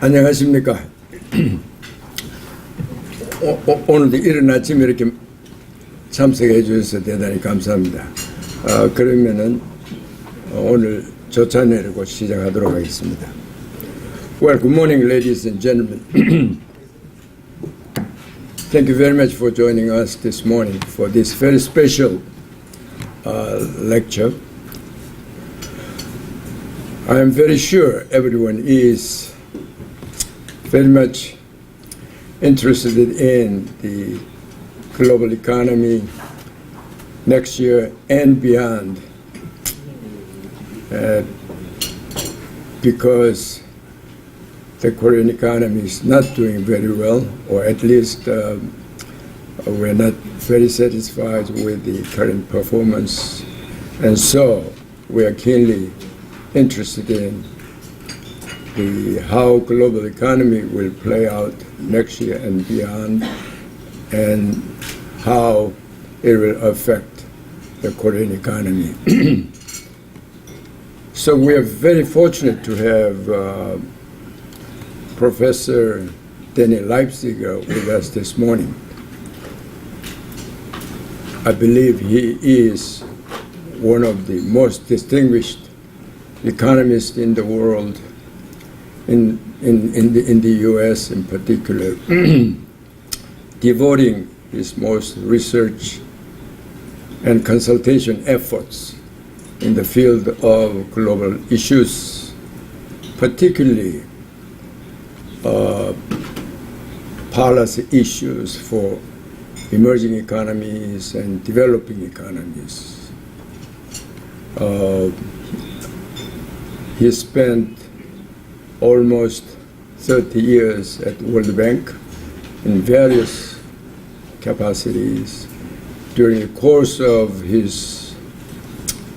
안녕하십니까. 오늘도 이른 아침에 이렇게 참석해 주셔서 대단히 감사합니다. 그러면은 오늘 조찬회를 시작하도록 하겠습니다. Well, good morning, ladies and gentlemen. Thank you very much for joining us this morning for this very special lecture. I am very sure everyone is very much interested in the global economy next year and beyond, because the Korean economy is not doing very well, or at least we're not very satisfied with the current performance, and so we are keenly interested in how global economy will play out next year and beyond, and how it will affect the Korean economy. So we are very fortunate to have Professor Danny Leipziger with us this morning. I believe he is one of the most distinguished economists in the world, in the U.S. in particular, devoting his most research and consultation efforts in the field of global issues, particularly policy issues for emerging economies and developing economies. He spent almost 30 years at World Bank in various capacities. During the course of his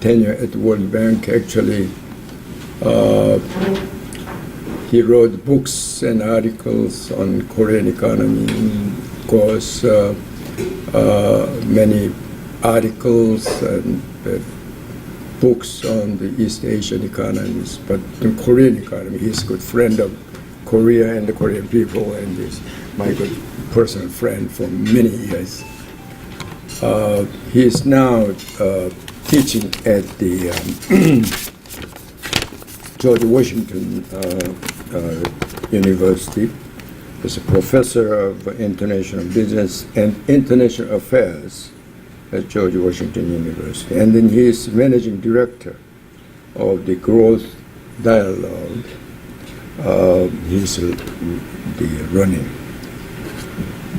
tenure at World Bank, actually, he wrote books and articles on Korean economy, of course, many articles and books on the East Asian economies, but the Korean economy, he's a good friend of Korea and the Korean people, and is my good personal friend for many years. He is now teaching at the George Washington University as a professor of international business and international affairs at George Washington University. And then he is managing director of the Growth Dialogue. He's the running.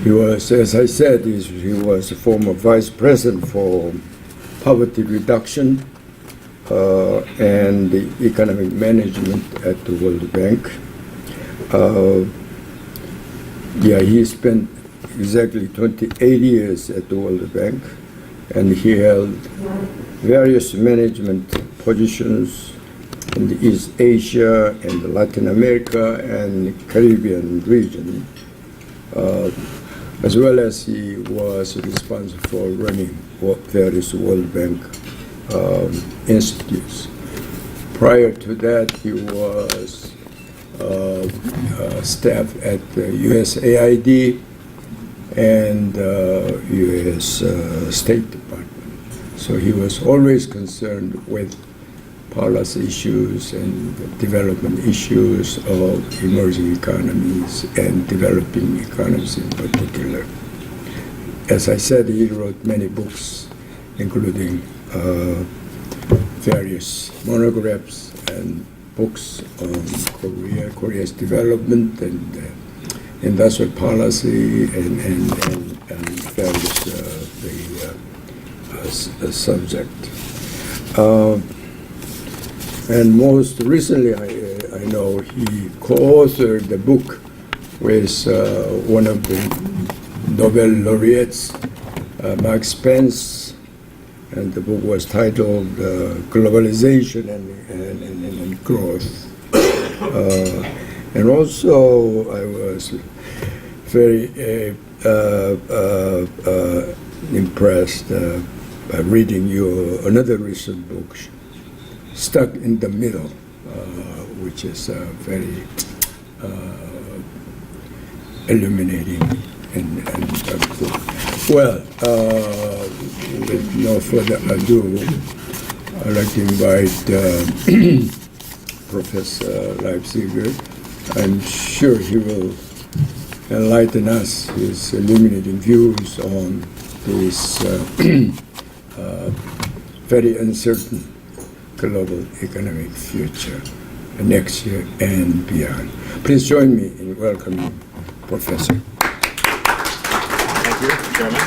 He was, as I said, he was a former vice president for poverty reduction and the economic management at the World Bank. He spent exactly 28 years at the World Bank, and he held various management positions in the East Asia and the Latin America and the Caribbean region, as well as he was responsible for running various World Bank institutes. Prior to that, he was staff at the USAID and U.S. State Department. So he was always concerned with policy issues and development issues of emerging economies and developing economies in particular. As I said, he wrote many books, including various monographs and books on Korea's development and industrial policy and various subject. And most recently, I know he co-authored the book with one of the Nobel laureates, Mark Spence, and the book was titled Globalization and Growth. And also I was very impressed by reading your another recent book, Stuck in the Middle, which is very illuminating and book. Well, with no further ado, I'd like to invite Professor Leipziger. I'm sure he will enlighten us his illuminating views on this very uncertain global economic future next year and beyond. Please join me in welcoming Professor. Thank you, Chairman.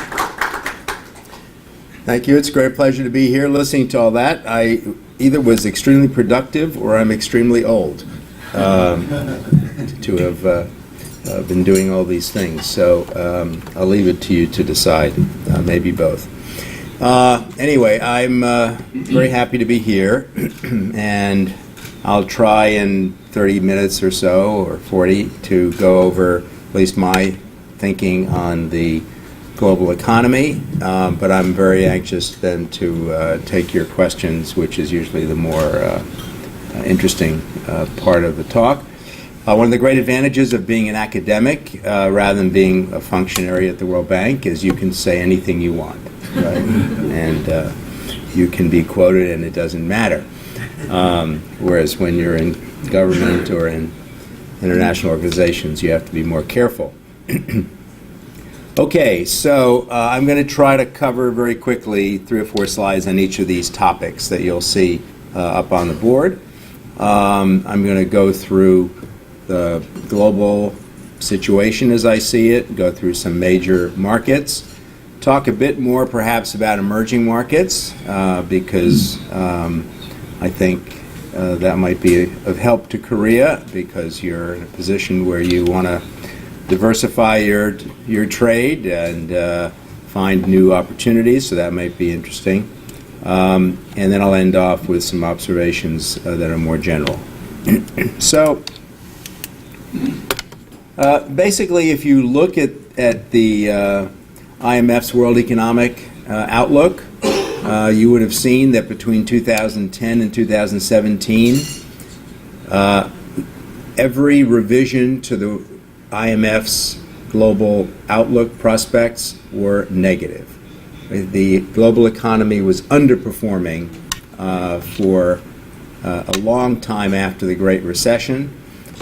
Thank you. It's a great pleasure to be here listening to all that. I either was extremely productive or I'm extremely old to have been doing all these things. So I'll leave it to you to decide, maybe both. Anyway, I'm very happy to be here, and I'll try in 30 minutes or so, or 40, to go over at least my thinking on the global economy, but I'm very anxious then to take your questions, which is usually the more interesting part of the talk. One of the great advantages of being an academic rather than being a functionary at the World Bank is you can say anything you want, right? And you can be quoted and it doesn't matter. Whereas when you're in government or in international organizations, you have to be more careful. Okay, so I'm going to try to cover very quickly 3 or 4 slides on each of these topics that you'll see up on the board. I'm going to go through the global situation as I see it, go through some major markets, talk a bit more perhaps about emerging markets because I think that might be of help to Korea because you're in a position where you want to diversify your trade and find new opportunities, so that might be interesting. And then I'll end off with some observations that are more general. So basically, if you look at the IMF's World Economic Outlook, you would have seen that between 2010 and 2017, every revision to the IMF's global outlook prospects were negative. The global economy was underperforming for a long time after the Great Recession,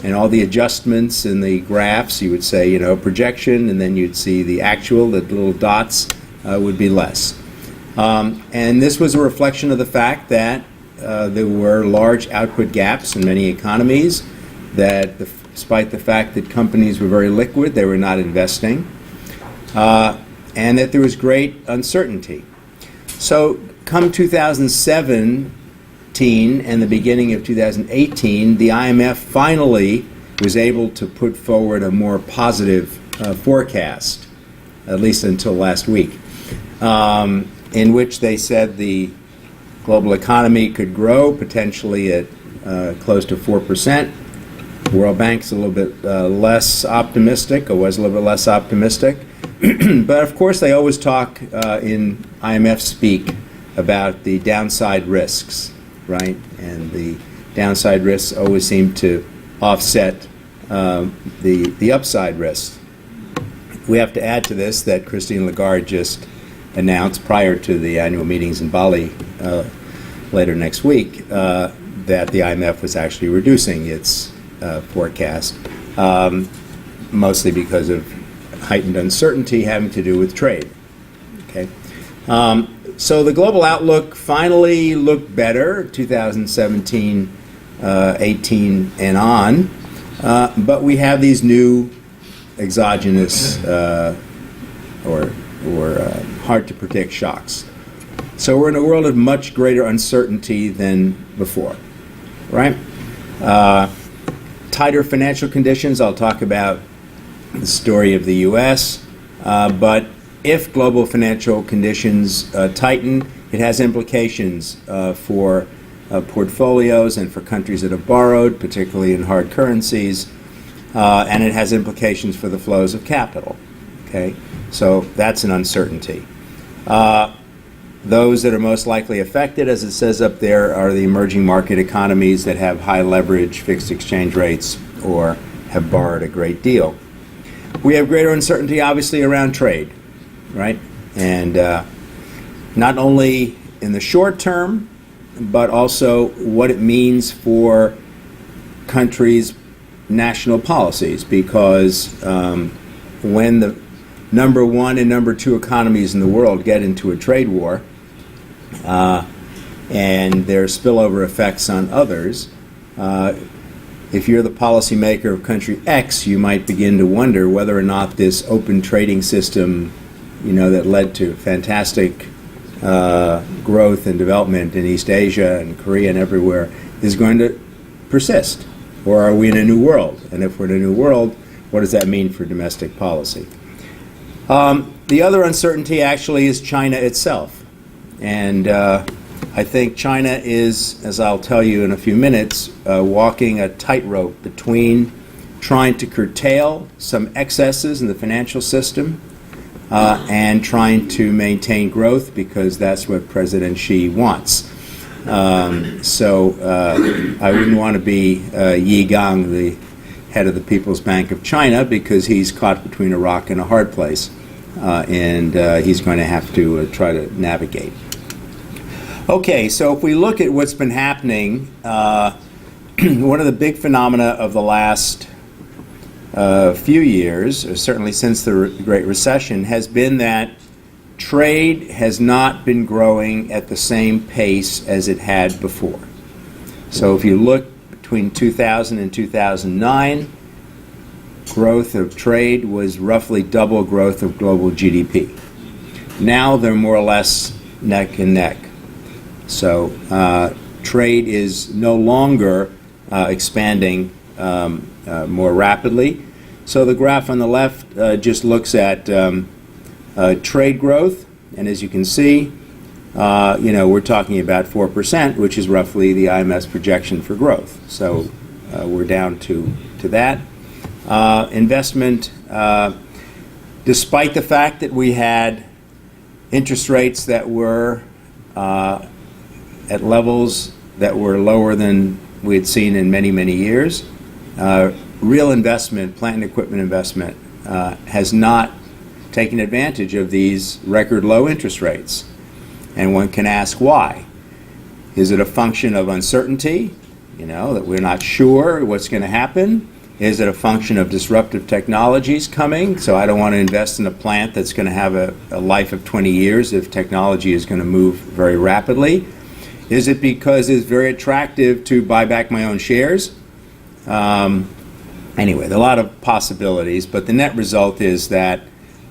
and all the adjustments in the graphs, you would say, you know, projection, and then you'd see the actual, the little dots would be less. And this was a reflection of the fact that there were large output gaps in many economies, that despite the fact that companies were very liquid, they were not investing, and that there was great uncertainty. So come 2017 and the beginning of 2018, the IMF finally was able to put forward a more positive forecast, at least until last week, in which they said the global economy could grow potentially at close to 4%. The World Bank's a little bit less optimistic, or was a little bit less optimistic. But of course they always talk in IMF speak about the downside risks, right? And the downside risks always seem to offset the upside risks. We have to add to this that Christine Lagarde just announced prior to the annual meetings in Bali later next week that the IMF was actually reducing its forecast, mostly because of heightened uncertainty having to do with trade. Okay, so the global outlook finally looked better, 2017, 18, and on, but we have these new exogenous or hard to predict shocks. So we're in a world of much greater uncertainty than before, right? Tighter financial conditions. I'll talk about the story of the U.S., but if global financial conditions tighten, it has implications for portfolios and for countries that have borrowed, particularly in hard currencies, and it has implications for the flows of capital. Okay, so that's an uncertainty. Those that are most likely affected, as it says up there, are the emerging market economies that have high leverage, fixed exchange rates, or have borrowed a great deal. We have greater uncertainty, obviously, around trade, right? And not only in the short term, but also what it means for countries' national policies, because when the number one and number two economies in the world get into a trade war, and there are spillover effects on others, if you're the policymaker of country X, you might begin to wonder whether or not this open trading system, that led to fantastic growth and development in East Asia and Korea and everywhere, is going to persist. Or are we in a new world? And if we're in a new world, what does that mean for domestic policy? The other uncertainty actually is China itself. And I think China is, as I'll tell you in a few minutes, walking a tightrope between trying to curtail some excesses in the financial system and trying to maintain growth, because that's what President Xi wants. So I wouldn't want to be Yi Gang, the head of the People's Bank of China, because he's caught between a rock and a hard place, and he's going to have to try to navigate. Okay, so if we look at what's been happening, one of the big phenomena of the last few years, or certainly since the Great Recession, has been that trade has not been growing at the same pace as it had before. So if you look between 2000 and 2009, growth of trade was roughly double growth of global GDP. Now they're more or less neck and neck. So trade is no longer expanding more rapidly. So the graph on the left just looks at trade growth, and as you can see, we're talking about 4%, which is roughly the IMF's projection for growth. So we're down to that. Investment, despite the fact that we had interest rates that were at levels that were lower than we had seen in many, many years, real investment, plant and equipment investment, has not taken advantage of these record low interest rates. And one can ask why. Is it a function of uncertainty, that we're not sure what's going to happen? Is it a function of disruptive technologies coming? So I don't want to invest in a plant that's going to have a life of 20 years if technology is going to move very rapidly. Is it because it's very attractive to buy back my own shares? Anyway, there are a lot of possibilities, but the net result is that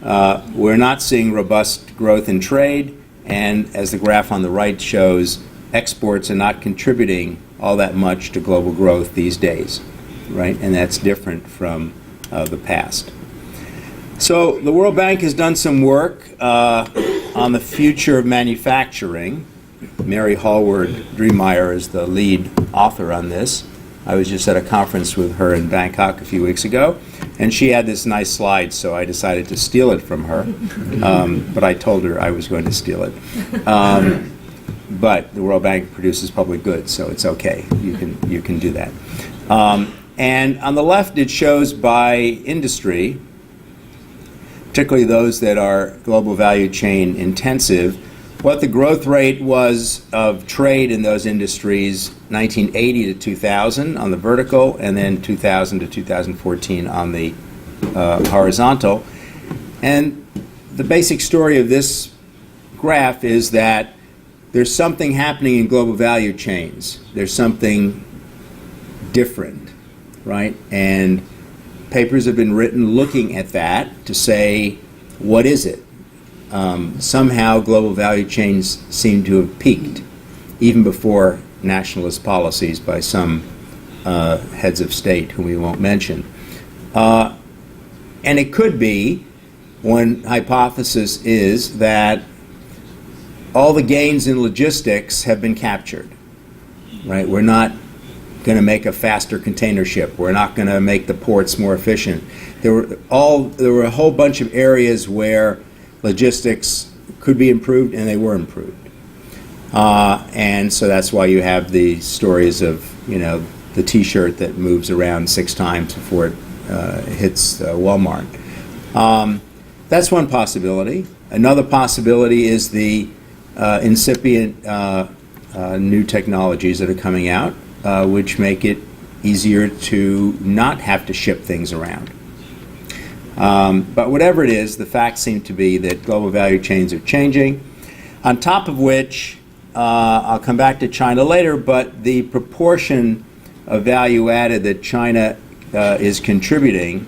we're not seeing robust growth in trade, and as the graph on the right shows, exports are not contributing all that much to global growth these days, right? And that's different from the past. So the World Bank has done some work on the future of manufacturing. Mary Hallward-Driemeier is the lead author on this. I was just at a conference with her in Bangkok a few weeks ago, and she had this nice slide, so I decided to steal it from her. But I told her I was going to steal it. But the World Bank produces public goods, so it's okay. You can do that. And on the left, it shows by industry, particularly those that are global value chain intensive, what the growth rate was of trade in those industries 1980 to 2000 on the vertical, and then 2000 to 2014 on the horizontal. And the basic story of this graph is that there's something happening in global value chains. There's something different, right? And papers have been written looking at that to say, what is it? Somehow global value chains seem to have peaked, even before nationalist policies by some heads of state whom we won't mention. And it could be one hypothesis is that all the gains in logistics have been captured, right? We're not going to make a faster container ship. We're not going to make the ports more efficient. There were a whole bunch of areas where logistics could be improved, and they were improved. And so that's why you have the stories of, the T-shirt that moves around 6 times before it hits Walmart. That's one possibility. Another possibility is the incipient new technologies that are coming out, which make it easier to not have to ship things around. But whatever it is, the facts seem to be that global value chains are changing. On top of which, I'll come back to China later, but the proportion of value added that China is contributing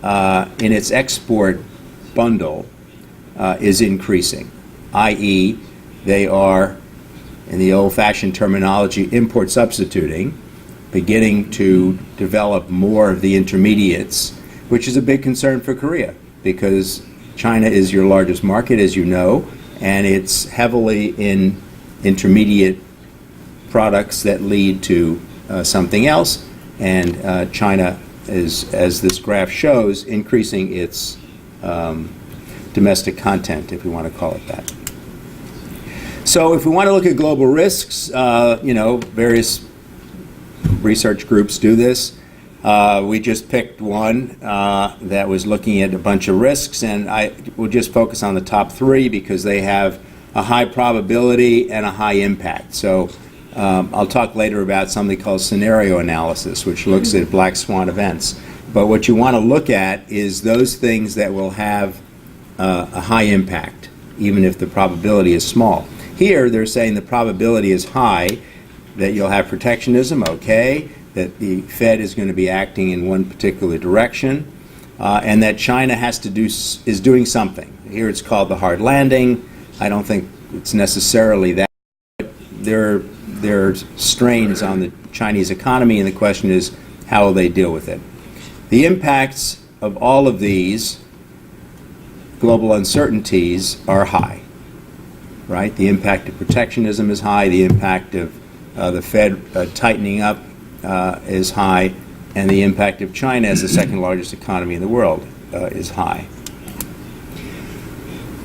in its export bundle is increasing, i.e., they are, in the old-fashioned terminology, import substituting, beginning to develop more of the intermediates, which is a big concern for Korea, because China is your largest market, as you know, and it's heavily in intermediate products that lead to something else, and China is, as this graph shows, increasing its domestic content, if we want to call it that. So if we want to look at global risks, various research groups do this. We just picked one that was looking at a bunch of risks, and I will just focus on the top 3 because they have a high probability and a high impact. So I'll talk later about something called scenario analysis, which looks at black swan events. But what you want to look at is those things that will have a high impact, even if the probability is small. Here, they're saying the probability is high, that you'll have protectionism, okay, that the Fed is going to be acting in one particular direction, and that China is doing something. Here it's called the hard landing. I don't think it's necessarily that. But there are strains on the Chinese economy, and the question is, how will they deal with it? The impacts of all of these global uncertainties are high, right? The impact of protectionism is high. The impact of the Fed tightening up is high, and the impact of China as the second largest economy in the world is high.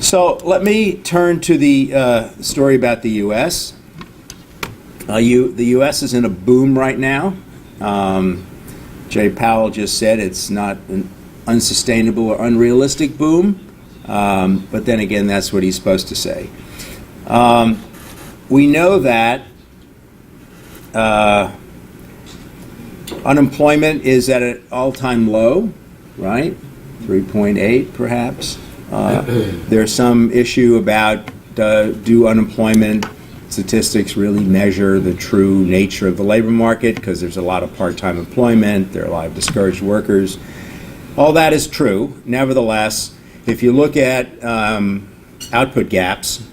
So let me turn to the story about the U.S. The U.S. is in a boom right now. Jay Powell just said it's not an unsustainable or unrealistic boom, but then again, that's what he's supposed to say. We know that unemployment is at an all-time low, right? 3.8 perhaps. There's some issue about do unemployment statistics really measure the true nature of the labor market, because there's a lot of part-time employment, there are a lot of discouraged workers. All that is true. Nevertheless, if you look at output gaps,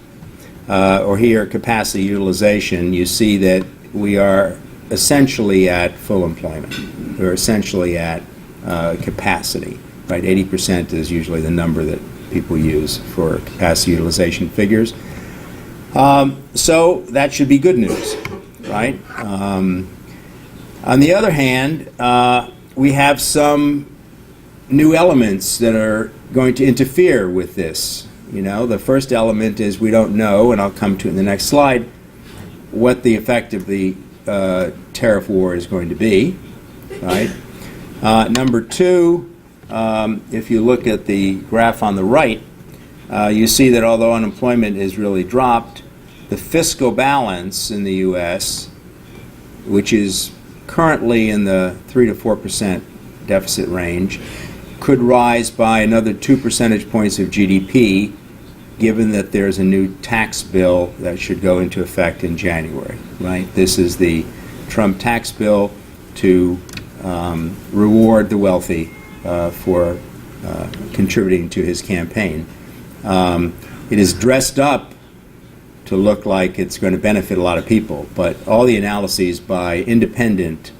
or here capacity utilization, you see that we are essentially at full employment. We're essentially at capacity, right? 80% is usually the number that people use for capacity utilization figures. So that should be good news, right? On the other hand, we have some new elements that are going to interfere with this. The first element is we don't know, and I'll come to it in the next slide, what the effect of the tariff war is going to be, right? Number 2, if you look at the graph on the right, you see that although unemployment has really dropped, the fiscal balance in the U.S., which is currently in the 3 to 4% deficit range, could rise by another 2 percentage points of GDP, given that there's a new tax bill that should go into effect in January, right? This is the Trump tax bill to reward the wealthy for contributing to his campaign. It is dressed up to look like it's going to benefit a lot of people, but all the analyses by independent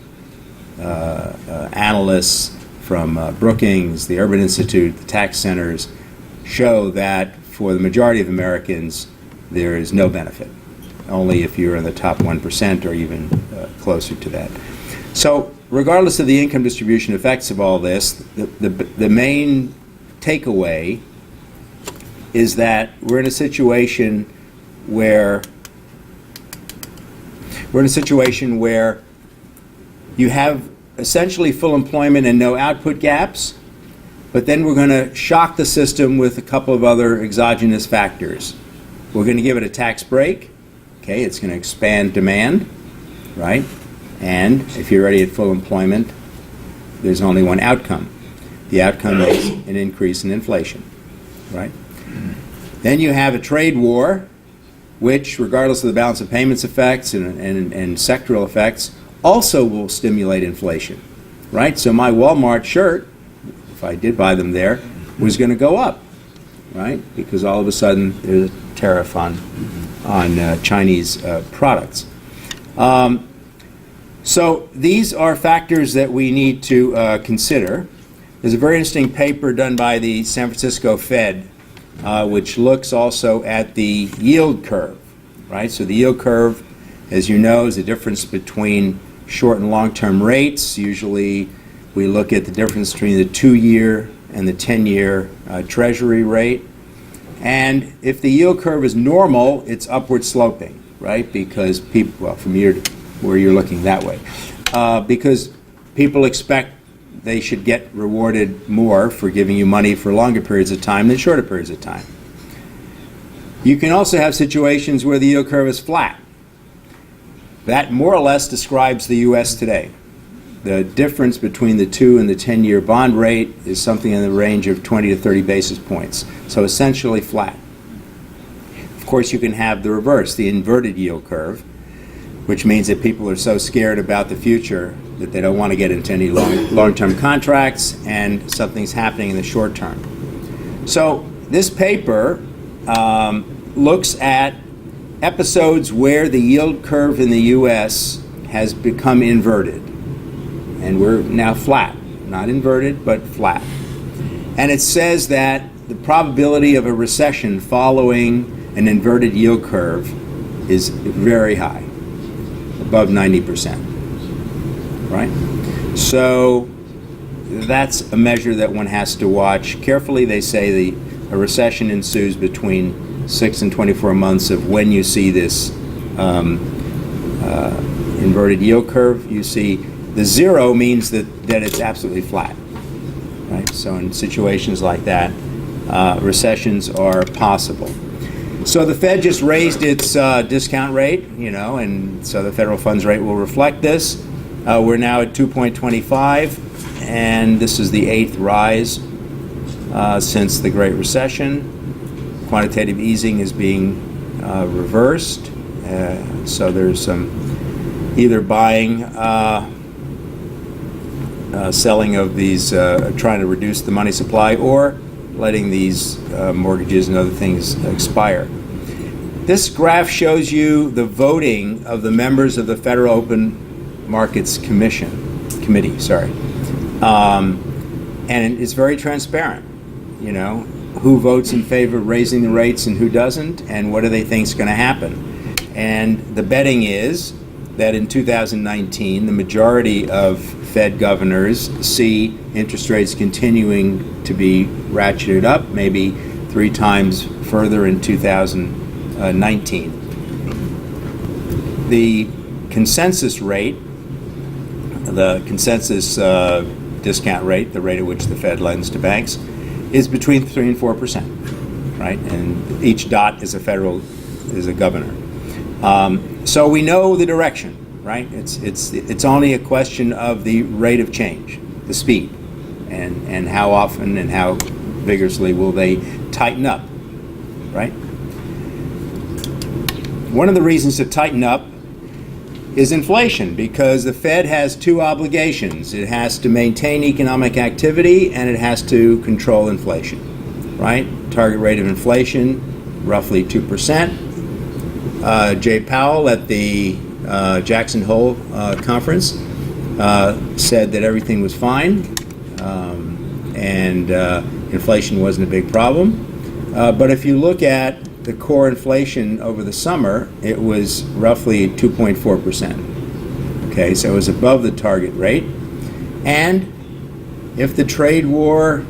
analysts from Brookings, the Urban Institute, the tax centers, show that for the majority of Americans, there is no benefit, only if you're in the top 1% or even closer to that. So regardless of the income distribution effects of all this, the main takeaway is that we're in a situation where you have essentially full employment and no output gaps, but then we're going to shock the system with a couple of other exogenous factors. We're going to give it a tax break. Okay, it's going to expand demand, right? And if you're already at full employment, there's only one outcome. The outcome is an increase in inflation, right? Then you have a trade war, which, regardless of the balance of payments effects and sectoral effects, also will stimulate inflation, right? So my Walmart shirt, if I did buy them there, was going to go up, right? Because all of a sudden there's a tariff on Chinese products. So these are factors that we need to consider. There's a very interesting paper done by the San Francisco Fed, which looks also at the yield curve, right? So the yield curve, as you know, is the difference between short and long-term rates. Usually we look at the difference between the 2-year and the 10-year Treasury rate. And if the yield curve is normal, it's upward sloping, right? Because people, well, from here to where you're looking that way, because people expect they should get rewarded more for giving you money for longer periods of time than shorter periods of time. You can also have situations where the yield curve is flat. That more or less describes the U.S. today. The difference between the 2 and the 10-year bond rate is something in the range of 20 to 30 basis points, so essentially flat. Of course, you can have the reverse, the inverted yield curve, which means that people are so scared about the future that they don't want to get into any long-term contracts, and something's happening in the short term. So this paper looks at episodes where the yield curve in the U.S. has become inverted. And we're now flat, not inverted, but flat. And it says that the probability of a recession following an inverted yield curve is very high, above 90%, right? So that's a measure that one has to watch carefully. They say a recession ensues between 6 and 24 months of when you see this inverted yield curve. You see the zero means that it's absolutely flat, right? So in situations like that, recessions are possible. So the Fed just raised its discount rate, and so the federal funds rate will reflect this. We're now at 2.25, and this is the 8th rise since the Great Recession. Quantitative easing is being reversed, so there's some either buying, selling of these, trying to reduce the money supply, or letting these mortgages and other things expire. This graph shows you the voting of the members of the Federal Open Markets Committee, and it's very transparent. Who votes in favor of raising the rates and who doesn't, and what do they think is going to happen. And the betting is that in 2019, the majority of Fed governors see interest rates continuing to be ratcheted up, maybe 3 times further in 2019. The consensus rate, the consensus discount rate, the rate at which the Fed lends to banks, is between 3 and 4%, right? And each dot is a governor. So we know the direction, right? It's only a question of the rate of change, the speed, and how often and how vigorously will they tighten up, right? One of the reasons to tighten up is inflation, because the Fed has 2 obligations. It has to maintain economic activity, and it has to control inflation, right? Target rate of inflation, roughly 2%. Jay Powell at the Jackson Hole conference said that everything was fine, and inflation wasn't a big problem. But if you look at the core inflation over the summer, it was roughly 2.4%. Okay, so it was above the target rate. And if the trade war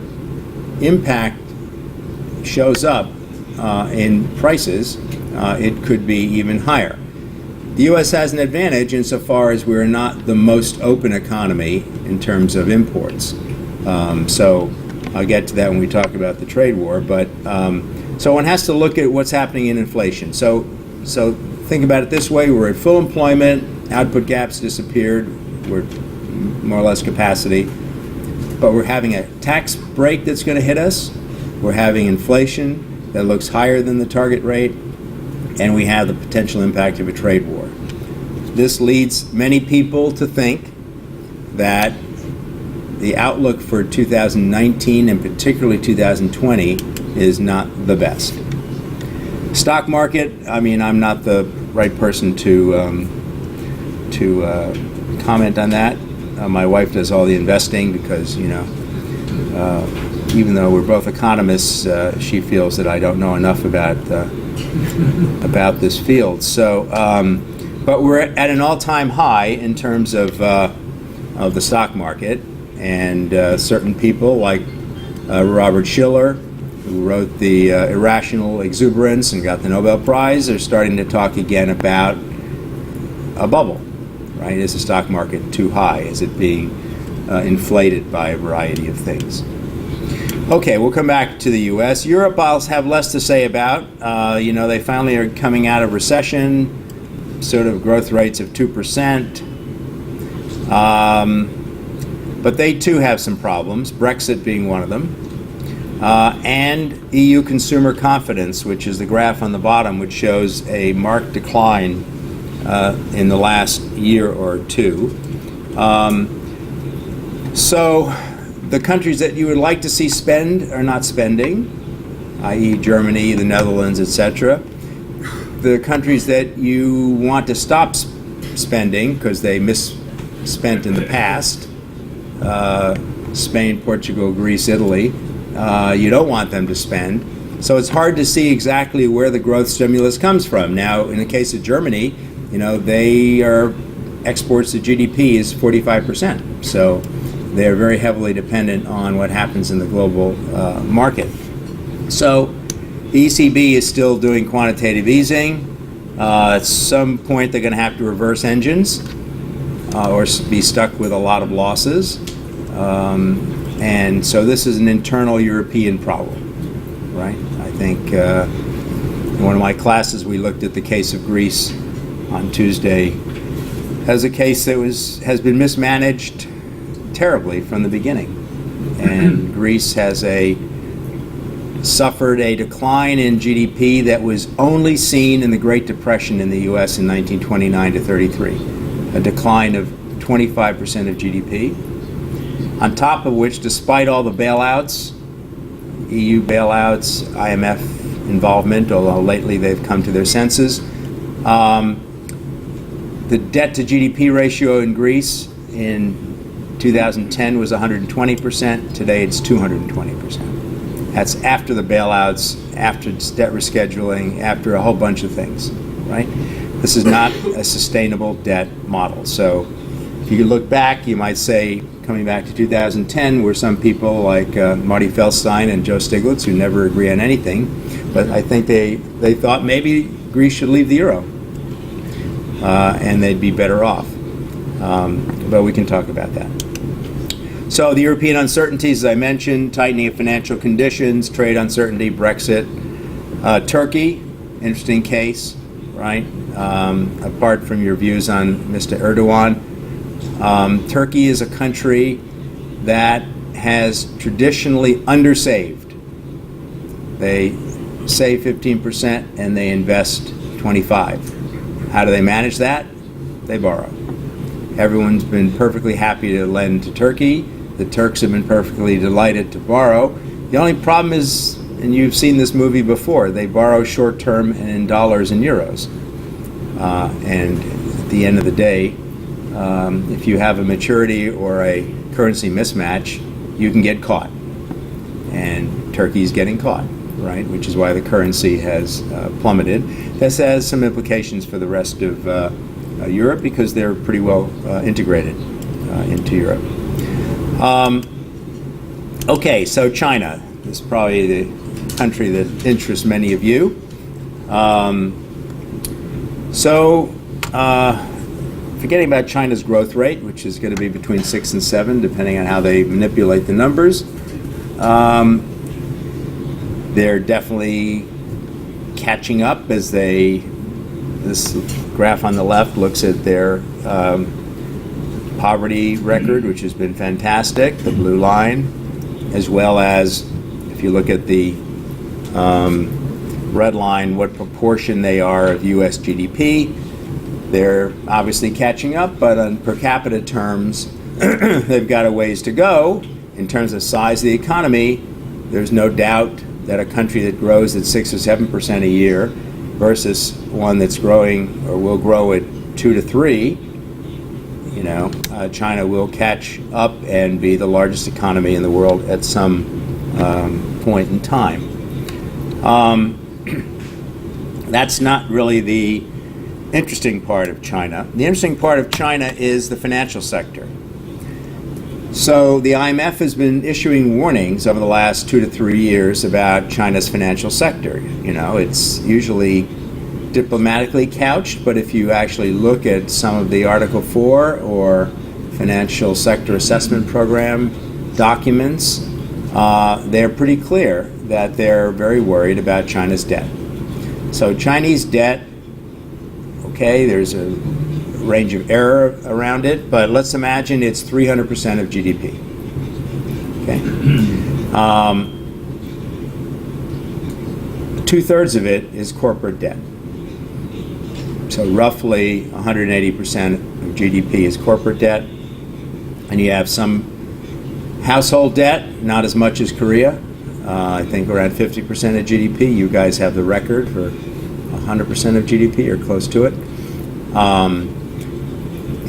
impact shows up in prices, it could be even higher. The U.S. has an advantage insofar as we're not the most open economy in terms of imports. So I'll get to that when we talk about the trade war. But so one has to look at what's happening in inflation. So think about it this way: we're at full employment, output gaps disappeared, we're more or less capacity, but we're having a tax break that's going to hit us. We're having inflation that looks higher than the target rate, and we have the potential impact of a trade war. This leads many people to think that the outlook for 2019 and particularly 2020 is not the best. Stock market, I mean, I'm not the right person to comment on that. My wife does all the investing because, even though we're both economists, she feels that I don't know enough about this field. So, but we're at an all-time high in terms of the stock market, and certain people like Robert Shiller, who wrote The Irrational Exuberance and got the Nobel Prize, are starting to talk again about a bubble. Right? Is the stock market too high? Is it being inflated by a variety of things? Okay, we'll come back to the U.S. Europe, I'll have less to say about. They finally are coming out of recession, sort of growth rates of 2%. But they too have some problems, Brexit being one of them. And EU consumer confidence, which is the graph on the bottom, which shows a marked decline in the last year or two. So the countries that you would like to see spend are not spending, i.e. Germany, the Netherlands, etc. The countries that you want to stop spending because they misspent in the past, Spain, Portugal, Greece, Italy, you don't want them to spend. So it's hard to see exactly where the growth stimulus comes from. Now, in the case of Germany, their exports to GDP is 45%. So they're very heavily dependent on what happens in the global market. So the ECB is still doing quantitative easing. At some point, they're going to have to reverse engines or be stuck with a lot of losses. And so this is an internal European problem, right? I think in one of my classes, we looked at the case of Greece on Tuesday as a case that has been mismanaged terribly from the beginning. And Greece has suffered a decline in GDP that was only seen in the Great Depression in the U.S. in 1929 to 33, a decline of 25% of GDP. On top of which, despite all the bailouts, EU bailouts, IMF involvement, although lately they've come to their senses, the debt to GDP ratio in Greece in 2010 was 120%. Today it's 220%. That's after the bailouts, after debt rescheduling, after a whole bunch of things, right? This is not a sustainable debt model. So if you look back, you might say, coming back to 2010, were some people like Marty Feldstein and Joe Stiglitz who never agree on anything, but I think they thought maybe Greece should leave the euro and they'd be better off. But we can talk about that. So the European uncertainties, as I mentioned, tightening of financial conditions, trade uncertainty, Brexit. Turkey, interesting case, right? Apart from your views on Mr. Erdogan, Turkey is a country that has traditionally undersaved. They save 15% and they invest 25%. How do they manage that? They borrow. Everyone's been perfectly happy to lend to Turkey. The Turks have been perfectly delighted to borrow. The only problem is, and you've seen this movie before, they borrow short-term and in dollars and euros. And at the end of the day, if you have a maturity or a currency mismatch, you can get caught. And Turkey's getting caught. right, which is why the currency has plummeted. This has some implications for the rest of Europe because they're pretty well integrated into Europe. Okay, so China is probably the country that interests many of you. Forgetting about China's growth rate, which is going to be between 6 and 7, depending on how they manipulate the numbers. They're definitely catching up as this graph on the left looks at their poverty record, which has been fantastic, the blue line, as well as, if you look at the red line, what proportion they are of U.S. GDP. They're obviously catching up, but on per capita terms, they've got a ways to go. In terms of size of the economy, there's no doubt that a country that grows at 6 or 7% a year versus one that's growing or will grow at 2 to 3, China will catch up and be the largest economy in the world at some point in time. That's not really the interesting part of China. The interesting part of China is the financial sector. So the IMF has been issuing warnings over the last 2 to 3 years about China's financial sector. It's usually diplomatically couched, but if you actually look at some of the Article 4 or Financial Sector Assessment Program documents, they're pretty clear that they're very worried about China's debt. So Chinese debt, okay, there's a range of error around it, but let's imagine it's 300% of GDP. Okay, 2/3 of it is corporate debt. So roughly 180% of GDP is corporate debt, and you have some household debt, not as much as Korea. I think around 50% of GDP. You guys have the record for 100% of GDP or close to it.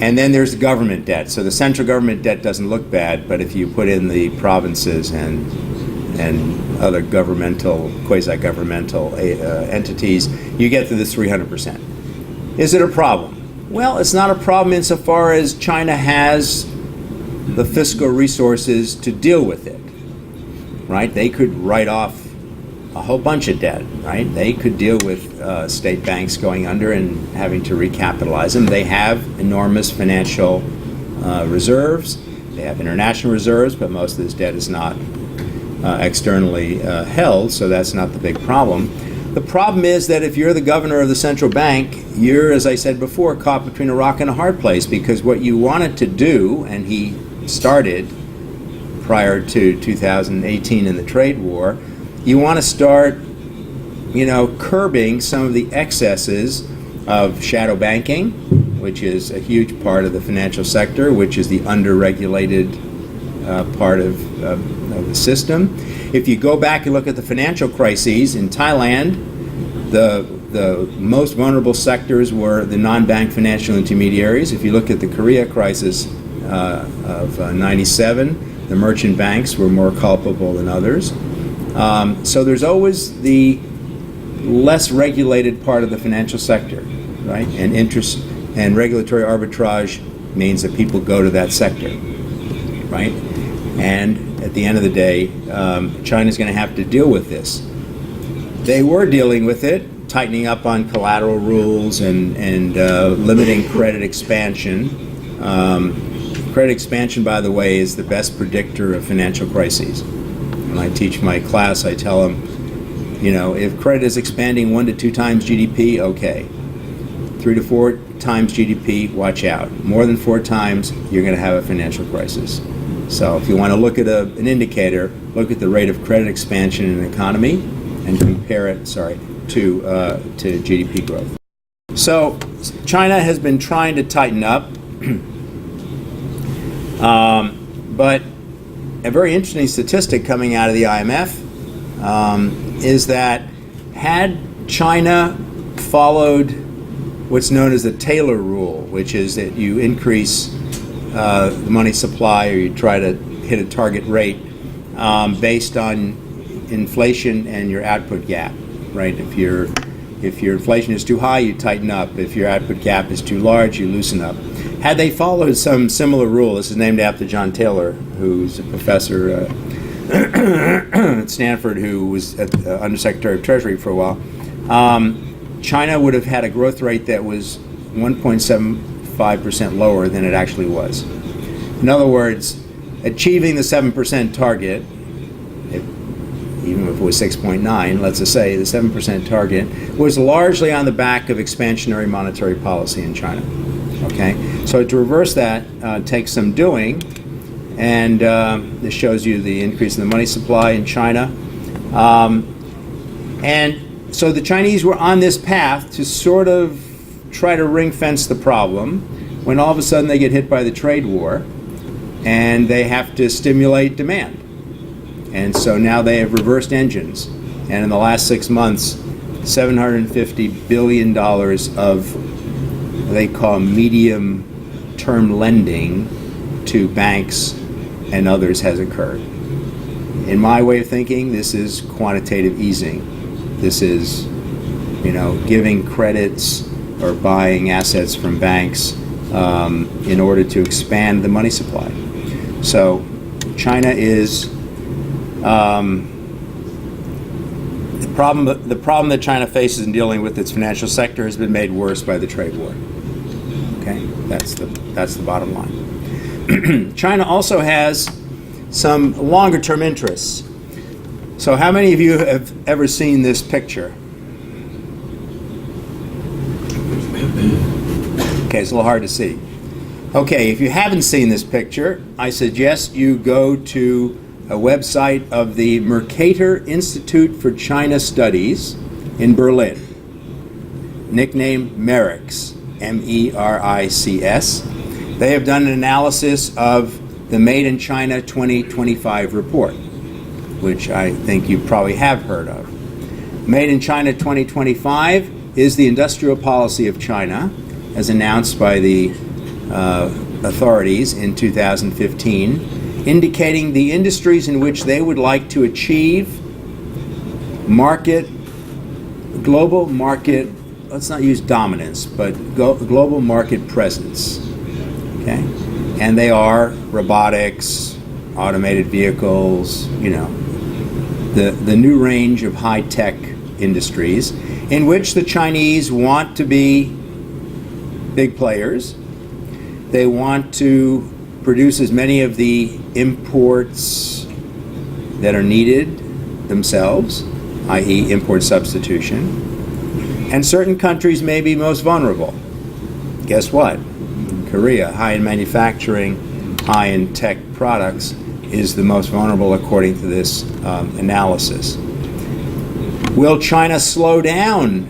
And then there's the government debt. So the central government debt doesn't look bad, but if you put in the provinces and other governmental, quasi-governmental entities, you get to this 300%. Is it a problem? Well, it's not a problem insofar as China has the fiscal resources to deal with it, right? They could write off a whole bunch of debt, right? They could deal with state banks going under and having to recapitalize them. They have enormous financial reserves. They have international reserves, but most of this debt is not externally held, so that's not the big problem. The problem is that if you're the governor of the central bank, you're, as I said before, caught between a rock and a hard place, because what you wanted to do, and he started prior to 2018 in the trade war, you want to start, curbing some of the excesses of shadow banking, which is a huge part of the financial sector, which is the under-regulated part of the system. If you go back and look at the financial crises in Thailand, the most vulnerable sectors were the non-bank financial intermediaries. If you look at the Korea crisis of 97, the merchant banks were more culpable than others. So there's always the less regulated part of the financial sector, right? And interest and regulatory arbitrage means that people go to that sector, right? And at the end of the day, China's going to have to deal with this. They were dealing with it, tightening up on collateral rules and limiting credit expansion. Credit expansion, by the way, is the best predictor of financial crises. When I teach my class, I tell them, if credit is expanding 1 to 2 times GDP, okay. 3 to 4 times GDP, watch out. More than 4 times, you're going to have a financial crisis. So if you want to look at an indicator, look at the rate of credit expansion in an economy and compare it, to GDP growth. So China has been trying to tighten up, but a very interesting statistic coming out of the IMF is that had China followed what's known as the Taylor rule, which is that you increase the money supply, or you try to hit a target rate based on inflation and your output gap, right? If your inflation is too high, you tighten up. If your output gap is too large, you loosen up. Had they followed some similar rule, this is named after John Taylor, who's a professor at Stanford, who was Undersecretary of Treasury for a while, China would have had a growth rate that was 1.75% lower than it actually was. In other words, achieving the 7% target, even if it was 6.9, let's just say the 7% target, was largely on the back of expansionary monetary policy in China. Okay, so to reverse that takes some doing, and this shows you the increase in the money supply in China. And so the Chinese were on this path to sort of try to ring fence the problem, when all of a sudden they get hit by the trade war, and they have to stimulate demand. And so now they have reversed engines, and in the last 6 months, $750 billion of what they call medium-term lending to banks and others has occurred. In my way of thinking, this is quantitative easing. This is, giving credits or buying assets from banks in order to expand the money supply. So China is the problem that China faces in dealing with its financial sector has been made worse by the trade war. Okay, that's the bottom line. China also has some longer-term interests. So how many of you have ever seen this picture? Okay, it's a little hard to see. Okay, if you haven't seen this picture, I suggest you go to a website of the Mercator Institute for China Studies in Berlin, nicknamed MERICS, M-E-R-I-C-S. They have done an analysis of the Made in China 2025 report, which I think you probably have heard of. Made in China 2025 is the industrial policy of China, as announced by the authorities in 2015, indicating the industries in which they would like to achieve global market, let's not use dominance, but global market presence. Okay? And they are robotics, automated vehicles, the new range of high-tech industries in which the Chinese want to be big players. They want to produce as many of the imports that are needed themselves, i.e. import substitution. And certain countries may be most vulnerable. Guess what? Korea, high in manufacturing, high in tech products, is the most vulnerable according to this analysis. Will China slow down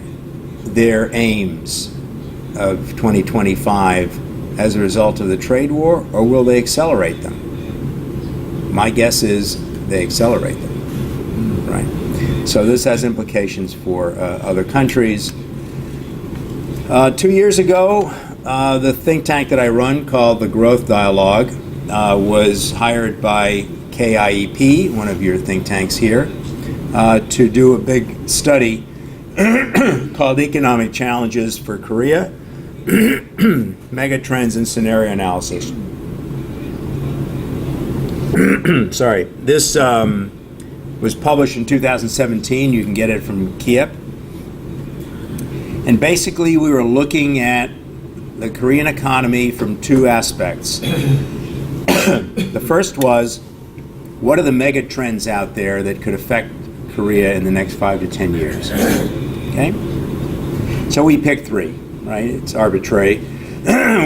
their aims of 2025 as a result of the trade war, or will they accelerate them? My guess is they accelerate them, right? So this has implications for other countries. 2 years ago, the think tank that I run, called the Growth Dialogue, was hired by KIEP, one of your think tanks here, to do a big study called Economic Challenges for Korea, Megatrends and Scenario Analysis. Sorry. This was published in 2017. You can get it from KIEP. And basically, we were looking at the Korean economy from two aspects. The first was, what are the mega trends out there that could affect Korea in the next 5 to 10 years? Okay? So we picked three, right? It's arbitrary.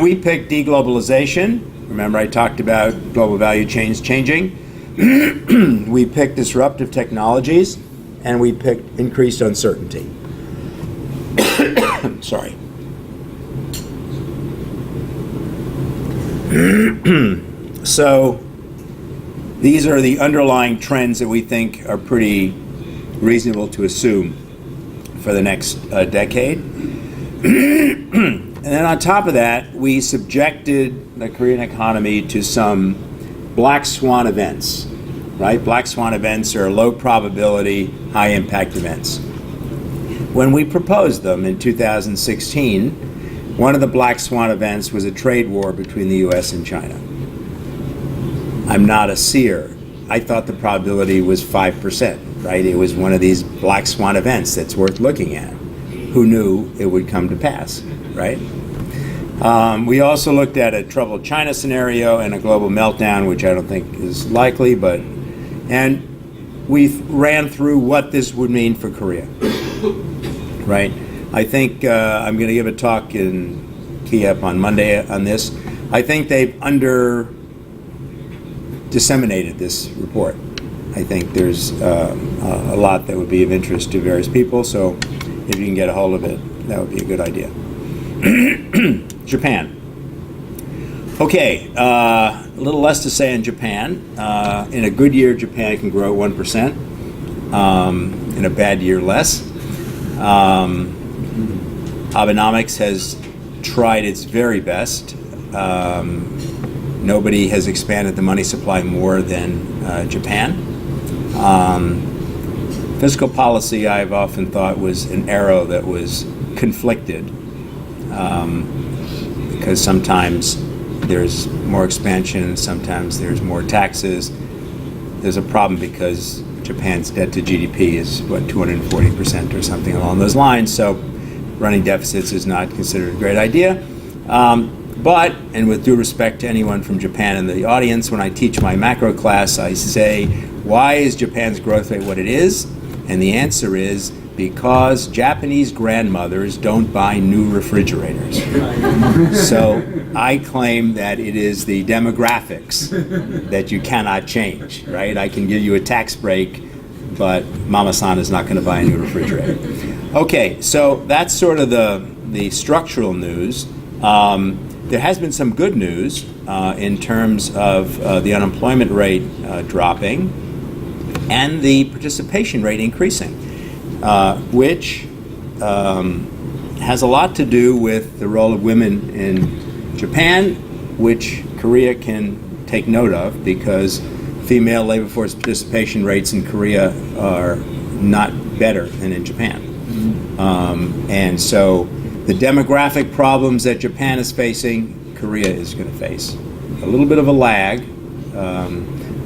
We picked deglobalization. Remember, I talked about global value chains changing. We picked disruptive technologies, and we picked increased uncertainty. Sorry. So these are the underlying trends that we think are pretty reasonable to assume for the next decade. And then on top of that, we subjected the Korean economy to some black swan events, right? Black swan events are low probability, high impact events. When we proposed them in 2016, one of the black swan events was a trade war between the US and China. I'm not a seer. I thought the probability was 5%, right? It was one of these black swan events that's worth looking at. Who knew it would come to pass, right? We also looked at a troubled China scenario and a global meltdown, which I don't think is likely, and we ran through what this would mean for Korea, right? I think I'm going to give a talk in Kiev on Monday on this. I think they've disseminated this report. I think there's a lot that would be of interest to various people, so if you can get a hold of it, that would be a good idea. Japan. Okay, a little less to say on Japan. In a good year, Japan can grow 1%. In a bad year, less. Abenomics has tried its very best. Nobody has expanded the money supply more than Japan. Fiscal policy, I've often thought, was an arrow that was conflicted, because sometimes there's more expansion, sometimes there's more taxes. There's a problem because Japan's debt to GDP is, 240% or something along those lines, so running deficits is not considered a great idea. But, and with due respect to anyone from Japan in the audience, when I teach my macro class, I say, why is Japan's growth rate what it is? And the answer is because Japanese grandmothers don't buy new refrigerators. So I claim that it is the demographics that you cannot change, right? I can give you a tax break, but Mama-san is not going to buy a new refrigerator. Okay, so that's sort of the structural news. There has been some good news in terms of the unemployment rate dropping and the participation rate increasing, which has a lot to do with the role of women in Japan, which Korea can take note of because female labor force participation rates in Korea are not better than in Japan. And so the demographic problems that Japan is facing, Korea is going to face. A little bit of a lag,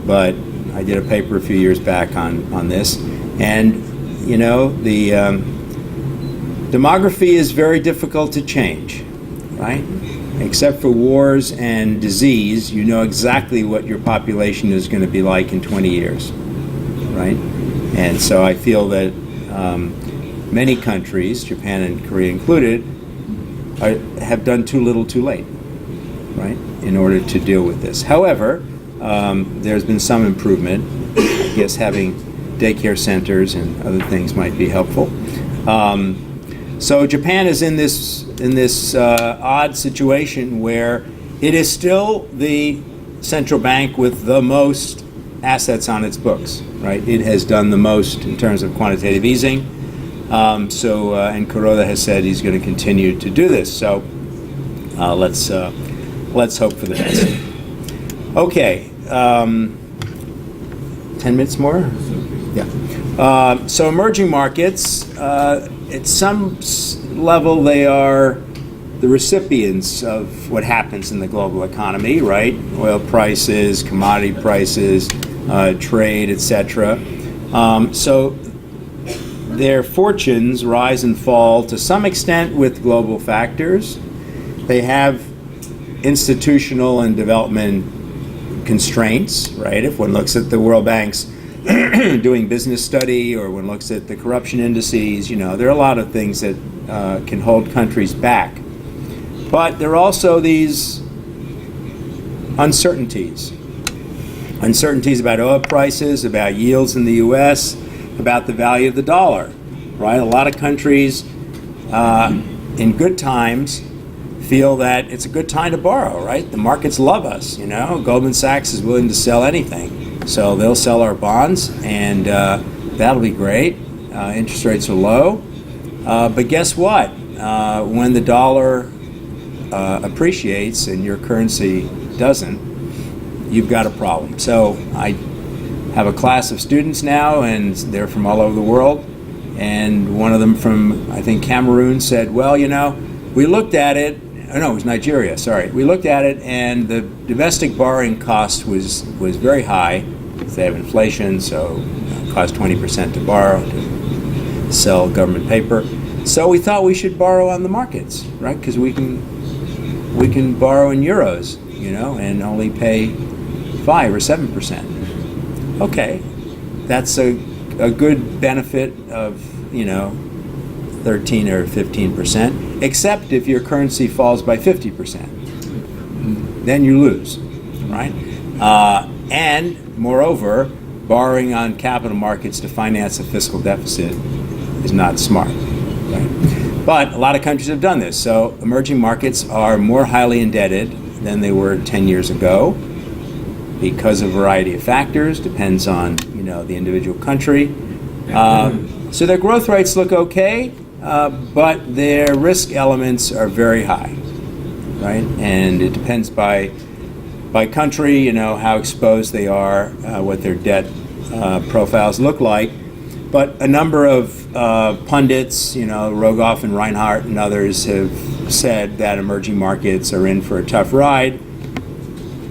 but I did a paper a few years back on this. And, you know, the demography is very difficult to change, right? Except for wars and disease, you know exactly what your population is going to be like in 20 years, right? And so I feel that many countries, Japan and Korea included, have done too little too late, right, in order to deal with this. However, there's been some improvement. I guess having daycare centers and other things might be helpful. So Japan is in this odd situation where it is still the central bank with the most assets on its books, right? It has done the most in terms of quantitative easing. And Kuroda has said he's going to continue to do this. So let's hope for the best. Okay, 10 minutes more? Yeah. So emerging markets, at some level, they are the recipients of what happens in the global economy, right? Oil prices, commodity prices, trade, etc. So their fortunes rise and fall to some extent with global factors. They have institutional and development constraints, right? If one looks at the World Bank's doing business study, or one looks at the corruption indices, you know, there are a lot of things that can hold countries back. But there are also these uncertainties. Uncertainties about oil prices, about yields in the U.S., about the value of the dollar, right? A lot of countries in good times feel that it's a good time to borrow, right? The markets love us, you know. Goldman Sachs is willing to sell anything. So they'll sell our bonds, and that'll be great. Interest rates are low. But guess what? When the dollar appreciates and your currency doesn't, you've got a problem. So I have a class of students now, and they're from all over the world. And one of them from, I think, Cameroon said, well, you know, we looked at it. Oh, no, it was Nigeria, sorry. We looked at it, and the domestic borrowing cost was very high. They have inflation, so it costs 20% to borrow, to sell government paper. So we thought we should borrow on the markets, right? Because we can borrow in euros, you know, and only pay 5 or 7%. Okay, that's a good benefit of, you know, 13 or 15%, except if your currency falls by 50%. Then you lose, right? And moreover, borrowing on capital markets to finance a fiscal deficit is not smart, right? But a lot of countries have done this. So emerging markets are more highly indebted than they were 10 years ago because of a variety of factors. Depends on, you know, the individual country. So their growth rates look okay, but their risk elements are very high, right? And it depends by country, you know, how exposed they are, what their debt profiles look like. But a number of pundits, you know, Rogoff and Reinhardt and others have said that emerging markets are in for a tough ride.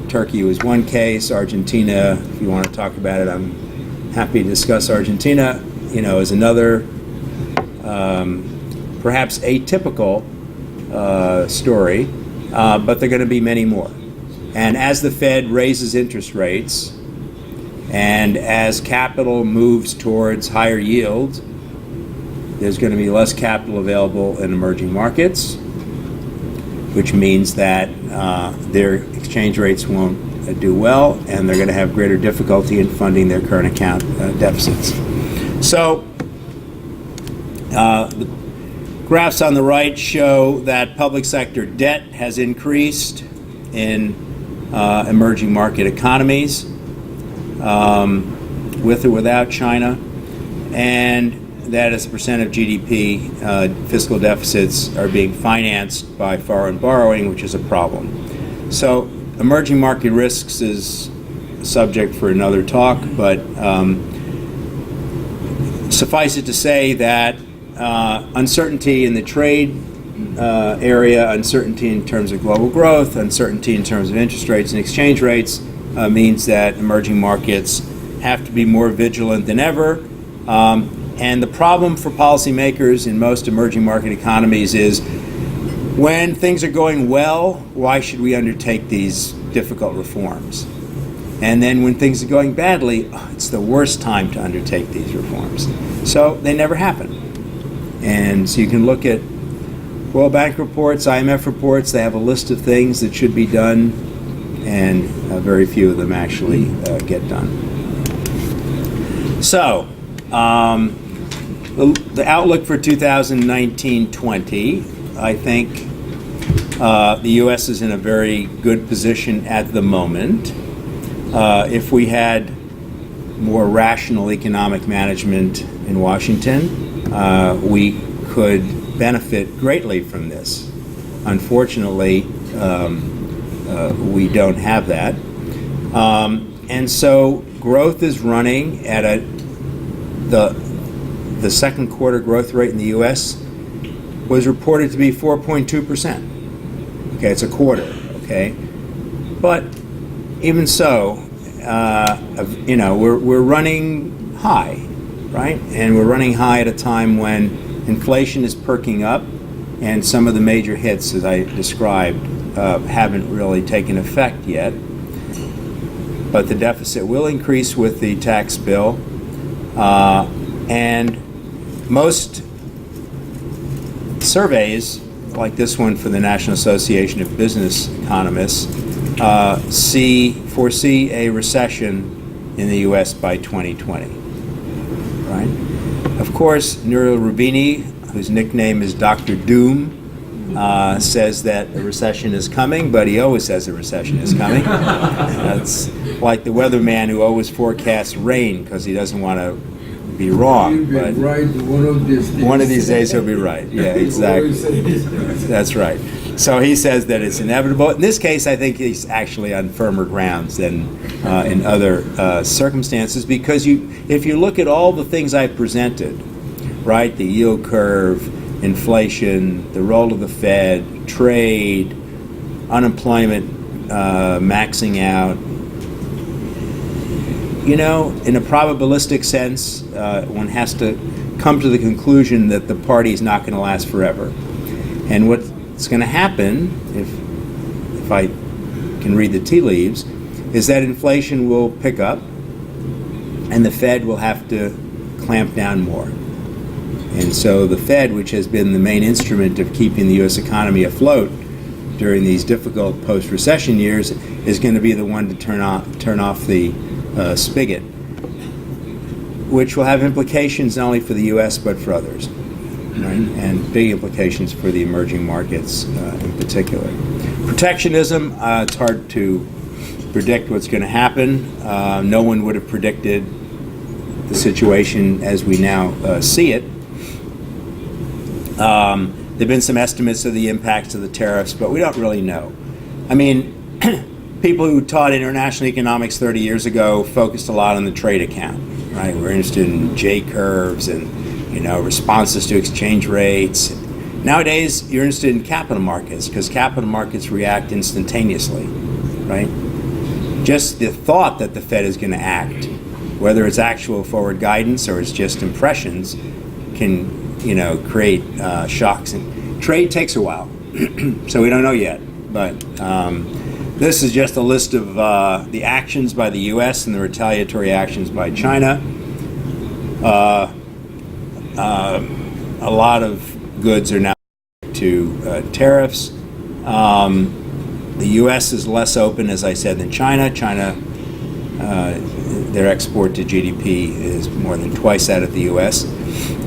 Turkey was one case. Argentina, if you want to talk about it, I'm happy to discuss Argentina, you know, is another perhaps atypical story, but there are going to be many more. And as the Fed raises interest rates, and as capital moves towards higher yield, there's going to be less capital available in emerging markets, which means that their exchange rates won't do well, and they're going to have greater difficulty in funding their current account deficits. So the graphs on the right show that public sector debt has increased in emerging market economies, with or without China, and that as a percent of GDP, fiscal deficits are being financed by foreign borrowing, which is a problem. So emerging market risks is a subject for another talk, but suffice it to say that uncertainty in the trade area, uncertainty in terms of global growth, uncertainty in terms of interest rates and exchange rates means that emerging markets have to be more vigilant than ever. And the problem for policymakers in most emerging market economies is when things are going well, why should we undertake these difficult reforms? And then when things are going badly, it's the worst time to undertake these reforms. So they never happen. And so you can look at World Bank reports, IMF reports, they have a list of things that should be done, and very few of them actually get done. So, the outlook for 2019-20, I think the U.S. is in a very good position at the moment. If we had more rational economic management in Washington, we could benefit greatly from this. Unfortunately, we don't have that. And so growth is running at the second quarter growth rate in the U.S. was reported to be 4.2%. Okay, it's a quarter, okay? But even so, you know, we're running high, right? And we're running high at a time when inflation is perking up, and some of the major hits, as I described, haven't really taken effect yet. But the deficit will increase with the tax bill, and most surveys, like this one for the National Association of Business Economists, foresee a recession in the U.S. by 2020. Right? Of course, Nouriel Roubini, whose nickname is Dr. Doom, says that a recession is coming, but he always says a recession is coming. That's like the weatherman who always forecasts rain because he doesn't want to be wrong. He'll be but right one of these days. One of these days he'll be right. Yeah, exactly. That's right. So he says that it's inevitable. In this case, I think he's actually on firmer grounds than in other circumstances, because if you look at all the things I presented, right, the yield curve, inflation, the role of the Fed, trade, unemployment maxing out, you know, in a probabilistic sense, one has to come to the conclusion that the party is not going to last forever. And what's going to happen, if I can read the tea leaves, is that inflation will pick up and the Fed will have to clamp down more. And so the Fed, which has been the main instrument of keeping the U.S. economy afloat during these difficult post-recession years, is going to be the one to turn off the spigot, which will have implications not only for the U.S. but for others, right? And big implications for the emerging markets in particular. Protectionism, it's hard to predict what's going to happen. No one would have predicted the situation as we now see it. There have been some estimates of the impacts of the tariffs, but we don't really know. I mean, people who taught international economics 30 years ago focused a lot on the trade account, right? We're interested in J-curves and, you know, responses to exchange rates. Nowadays, you're interested in capital markets because capital markets react instantaneously, right? Just the thought that the Fed is going to act, whether it's actual forward guidance or it's just impressions, can, you know, create shocks. And trade takes a while, so we don't know yet. But this is just a list of the actions by the U.S. and the retaliatory actions by China. A lot of goods are now to tariffs. The U.S. is less open, as I said, than China. China, their export to GDP is more than twice that of the U.S.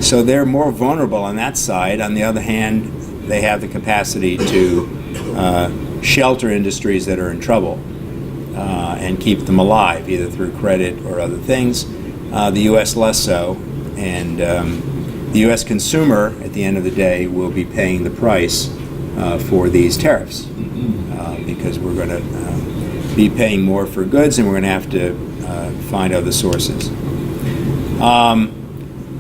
So they're more vulnerable on that side. On the other hand, they have the capacity to shelter industries that are in trouble and keep them alive, either through credit or other things. The U.S. less so. And the U.S. consumer, at the end of the day, will be paying the price for these tariffs because we're going to be paying more for goods and we're going to have to find other sources.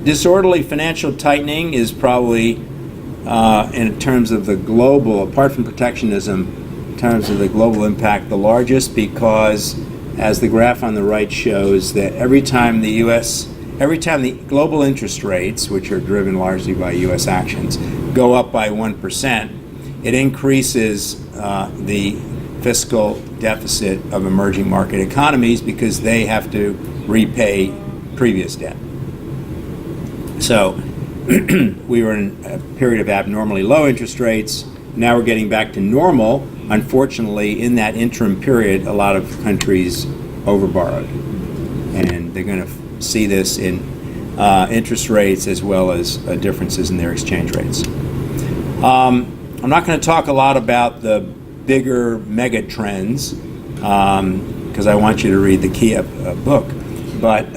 Disorderly financial tightening is probably, in terms of the global, apart from protectionism, in terms of the global impact, the largest, because, as the graph on the right shows, that every time the global interest rates, which are driven largely by U.S. actions, go up by 1%, it increases the fiscal deficit of emerging market economies because they have to repay previous debt. So we were in a period of abnormally low interest rates. Now we're getting back to normal. Unfortunately, in that interim period, a lot of countries overborrowed. And they're going to see this in interest rates as well as differences in their exchange rates. I'm not going to talk a lot about the bigger mega trends because I want you to read the Kiev book. But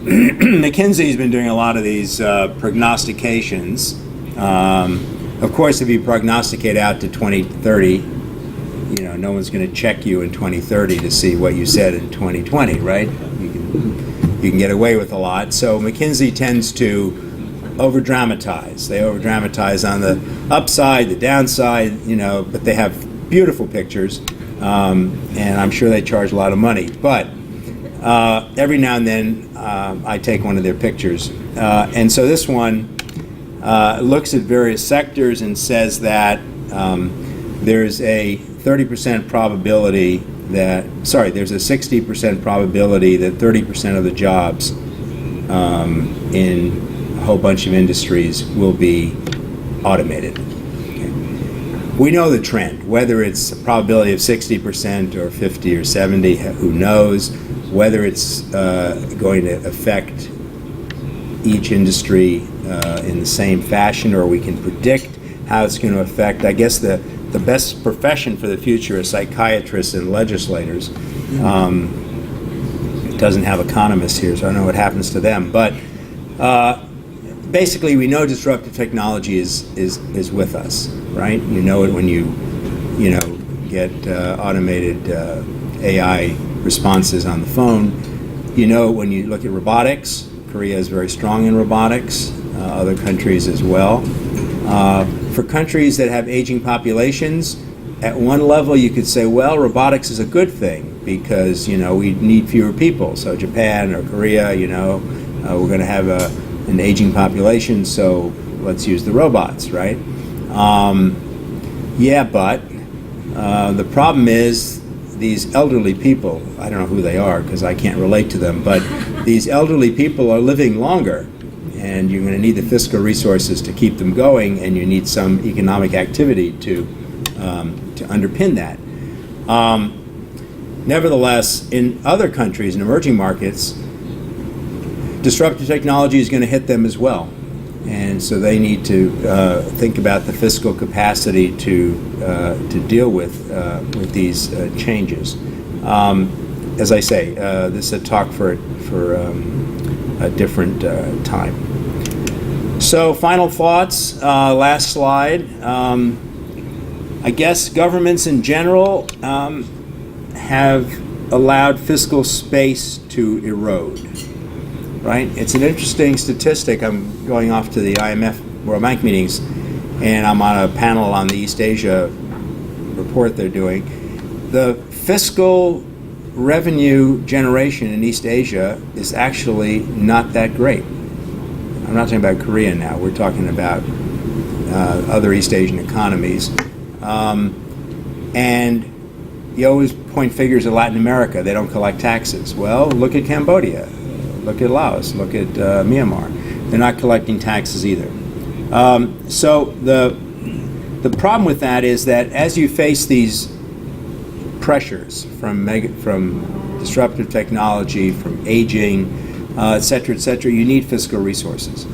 McKinsey's been doing a lot of these prognostications. Of course, if you prognosticate out to 2030, you know, no one's going to check you in 2030 to see what you said in 2020, right? You can get away with a lot. So McKinsey tends to over-dramatize. They over-dramatize on the upside, the downside, you know, but they have beautiful pictures, and I'm sure they charge a lot of money. But every now and then I take one of their pictures. And so this one looks at various sectors and says that there's a 30% probability that, there's a 60% probability that 30% of the jobs in a whole bunch of industries will be automated. Okay. We know the trend, whether it's a probability of 60% or 50 or 70, who knows, whether it's going to affect each industry in the same fashion, or we can predict how it's going to affect. I guess the best profession for the future is psychiatrists and legislators. It doesn't have economists here, so I don't know what happens to them. But basically, we know disruptive technology is with us, right? You know it when you get automated AI responses on the phone. You know it when you look at robotics. Korea is very strong in robotics. Other countries as well. For countries that have aging populations, at one level you could say, well, robotics is a good thing because we need fewer people. So Japan or Korea, we're going to have an aging population, so let's use the robots, right? But the problem is these elderly people, I don't know who they are because I can't relate to them, but these elderly people are living longer, and you're going to need the fiscal resources to keep them going, and you need some economic activity to underpin that. Nevertheless, in other countries, in emerging markets, disruptive technology is going to hit them as well. And so they need to think about the fiscal capacity to deal with these changes. As I say, this is a talk for a different time. So final thoughts, last slide. I guess governments in general have allowed fiscal space to erode, right? It's an interesting statistic. I'm going off to the IMF World Bank meetings, and I'm on a panel on the East Asia report they're doing. The fiscal revenue generation in East Asia is actually not that great. I'm not talking about Korea now. We're talking about other East Asian economies. And you always point figures at Latin America. They don't collect taxes. Well, look at Cambodia. Look at Laos. Look at Myanmar. They're not collecting taxes either. So the problem with that is that as you face these pressures from disruptive technology, from aging, et cetera, you need fiscal resources.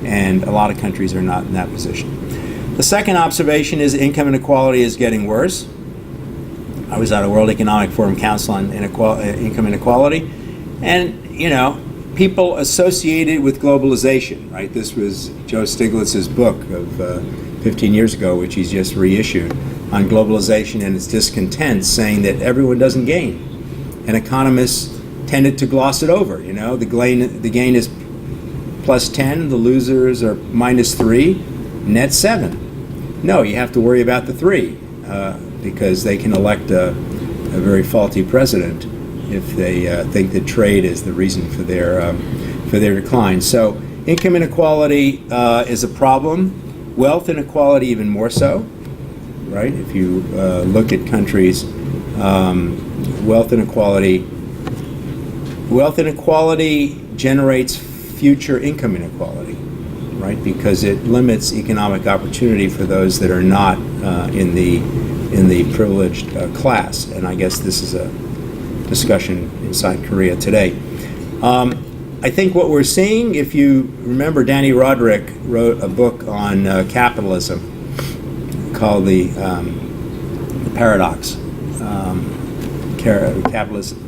And a lot of countries are not in that position. The second observation is income inequality is getting worse. I was at a World Economic Forum Council on income inequality, and people associated with globalization, right? This was Joe Stiglitz's book of 15 years ago, which he's just reissued, on globalization and its discontents, saying that everyone doesn't gain. And economists tended to gloss it over. The gain is plus 10, the losers are minus 3, net 7. No, you have to worry about the 3 because they can elect a very faulty president if they think that trade is the reason for their decline. So income inequality is a problem. Wealth inequality even more so, right? If you look at countries, wealth inequality generates future income inequality, right? Because it limits economic opportunity for those that are not in the privileged class. And I guess this is a discussion inside Korea today. I think what we're seeing, if you remember, Danny Roderick wrote a book on capitalism called the Paradox, capitalism,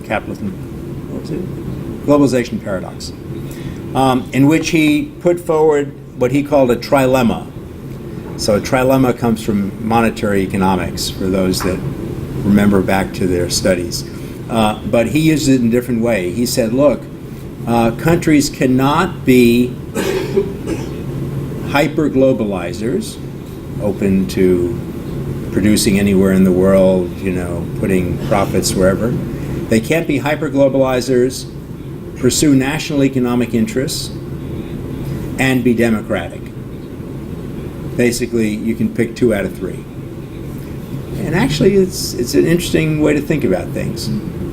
what was it? Globalization Paradox, in which he put forward what he called a trilemma. So a trilemma comes from monetary economics, for those that remember back to their studies. But he used it in a different way. He said, look, countries cannot be hyper-globalizers, open to producing anywhere in the world, putting profits wherever. They can't be hyper-globalizers, pursue national economic interests, and be democratic. Basically, you can pick 2 out of 3. And actually, it's an interesting way to think about things.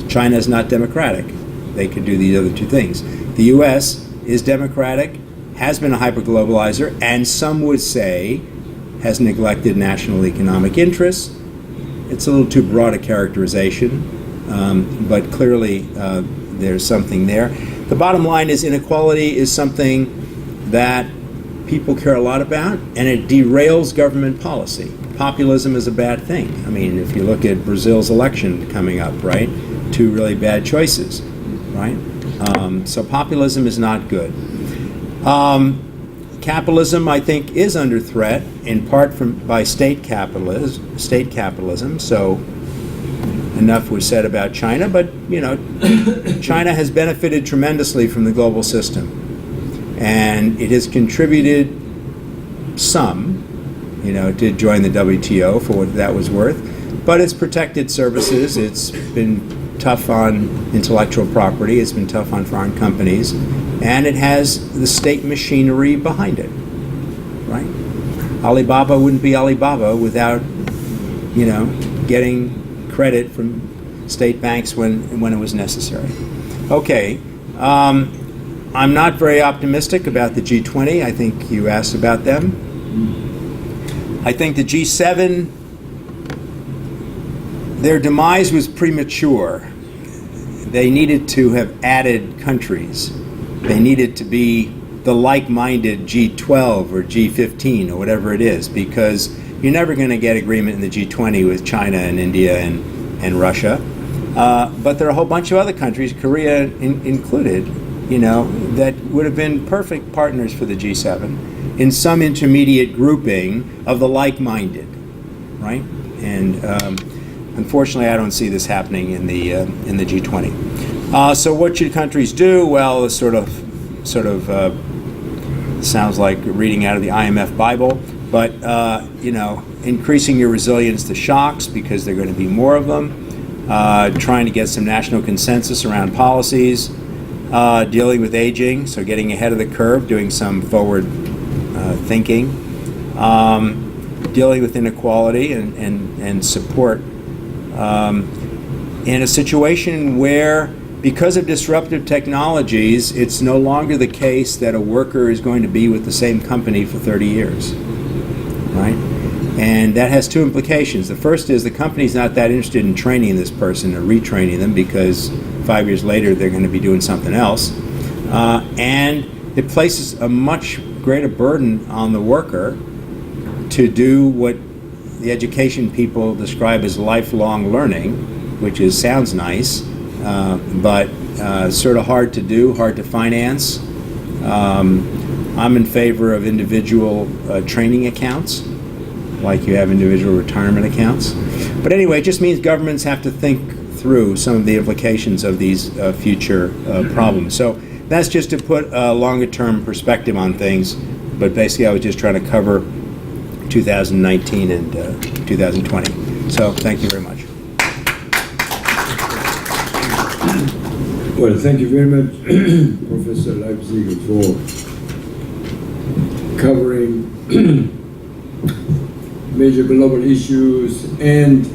China is not democratic. They could do these other 2 things. The U.S. is democratic, has been a hyper-globalizer, and some would say has neglected national economic interests. It's a little too broad a characterization, but clearly there's something there. The bottom line is inequality is something that people care a lot about, and it derails government policy. Populism is a bad thing. I mean, if you look at Brazil's election coming up, right? 2 really bad choices, right? So populism is not good. Capitalism, I think, is under threat, in part by state capitalism. So enough was said about China, but China has benefited tremendously from the global system, and it has contributed some, to join the WTO for what that was worth. But it's protected services. It's been tough on intellectual property. It's been tough on foreign companies. And it has the state machinery behind it, right? Alibaba wouldn't be Alibaba without, getting credit from state banks when it was necessary. Okay. I'm not very optimistic about the G20. I think you asked about them. I think the G7, their demise was premature. They needed to have added countries. They needed to be the like-minded G12 or G15 or whatever it is, because you're never going to get agreement in the G20 with China and India and Russia. But there are a whole bunch of other countries, Korea included, that would have been perfect partners for the G7 in some intermediate grouping of the like-minded, right? And unfortunately, I don't see this happening in the G20. So what should countries do? Well, it sort of sounds like reading out of the IMF Bible, but increasing your resilience to shocks, because there are going to be more of them. Trying to get some national consensus around policies, dealing with aging, so getting ahead of the curve, doing some forward thinking, dealing with inequality and support in a situation where, because of disruptive technologies, it's no longer the case that a worker is going to be with the same company for 30 years, right? And that has two implications. The first is the company's not that interested in training this person or retraining them, because 5 years later they're going to be doing something else. And it places a much greater burden on the worker to do what the education people describe as lifelong learning, which sounds nice, but sort of hard to do, hard to finance. I'm in favor of individual training accounts, like you have individual retirement accounts. But anyway, it just means governments have to think through some of the implications of these future problems. So that's just to put a longer-term perspective on things. But basically, I was just trying to cover 2019 and 2020. So thank you very much. Well, thank you very much, Professor Leipziger, for covering major global issues and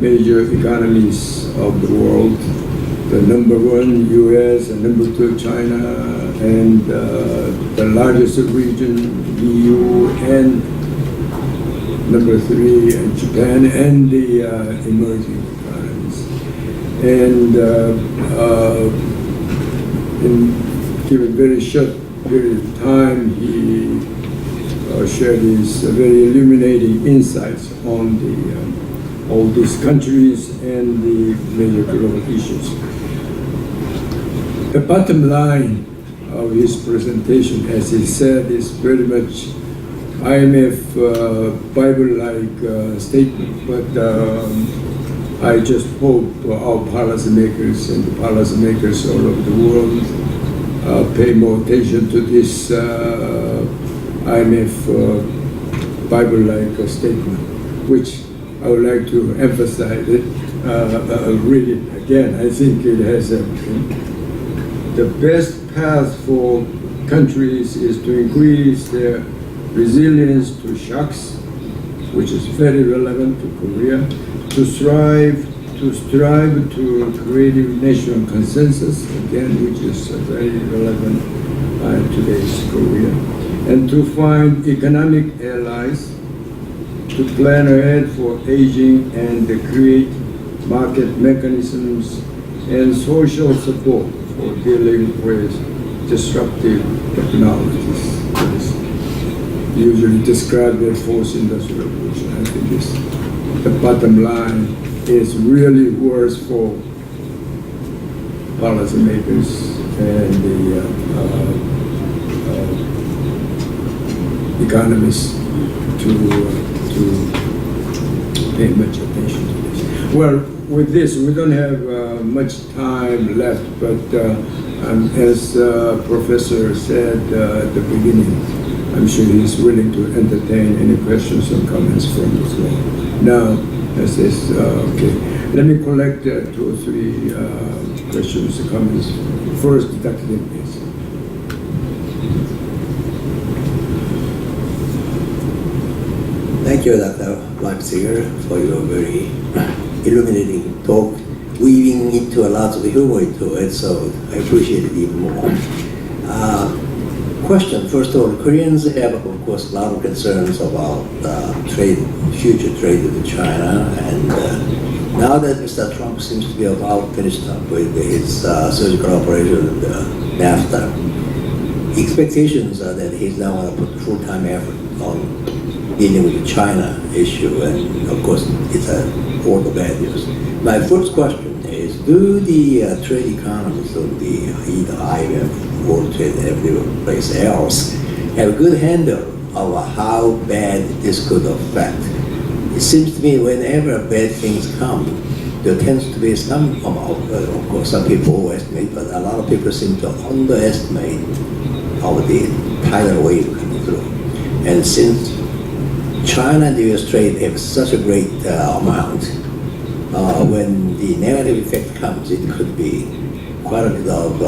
major economies of the world. The number one, U.S., and number two, China, and the largest region, EU, and number three, Japan, and the emerging economies. And in given very short period of time, he shared his very illuminating insights on all these countries and the major global issues. The bottom line of his presentation, as he said, is very much IMF Bible-like statement, but I just hope our policymakers and the policymakers all over the world pay more attention to this IMF Bible-like statement, which I would like to emphasize it, read it again. I think it has the best path for countries is to increase their resilience to shocks, which is very relevant to Korea, to strive to creative national consensus, again, which is very relevant to today's Korea, and to find economic allies, to plan ahead for aging and to create market mechanisms and social support for dealing with disruptive technologies. Usually described as fourth industrial revolution. I think the bottom line is really worse for policymakers and the economists to pay much attention to this. Well, with this, we don't have much time left, but as Professor said at the beginning, I'm sure he's willing to entertain any questions or comments from the floor. Now, as this, okay, let me collect 2 or 3 questions or comments. First, Dr. Lim, please. Thank you, Dr. Leipziger, for your very illuminating talk, weaving into a lot of humor into it, so I appreciate it even more. Question, first of all, Koreans have, of course, a lot of concerns about trade, future trade with China, and now that Mr. Trump seems to be about finished up with his surgical operation with NAFTA, expectations are that he's now going to put full-time effort on dealing with the China issue, and of course, it's all the bad news. My first question is, do the trade economists of the either IMF, World Trade, and every place else have a good handle of how bad this could affect? It seems to me whenever bad things come, there tends to be some amount, of course some people overestimate, but a lot of people seem to underestimate how the tidal wave coming through. And since China and the US trade have such a great amount, when the negative effect comes, it could be quite a bit of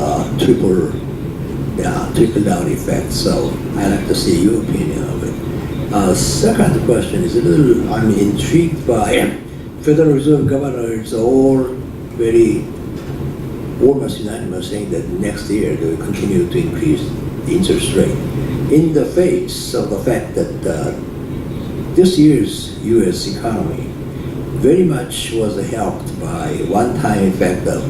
trickle-down effect. So I'd like to see your opinion of it. Second question is a little, I'm intrigued by Federal Reserve governors all very almost unanimous saying that next year they will continue to increase the interest rate in the face of the fact that this year's U.S. economy very much was helped by one-time effect of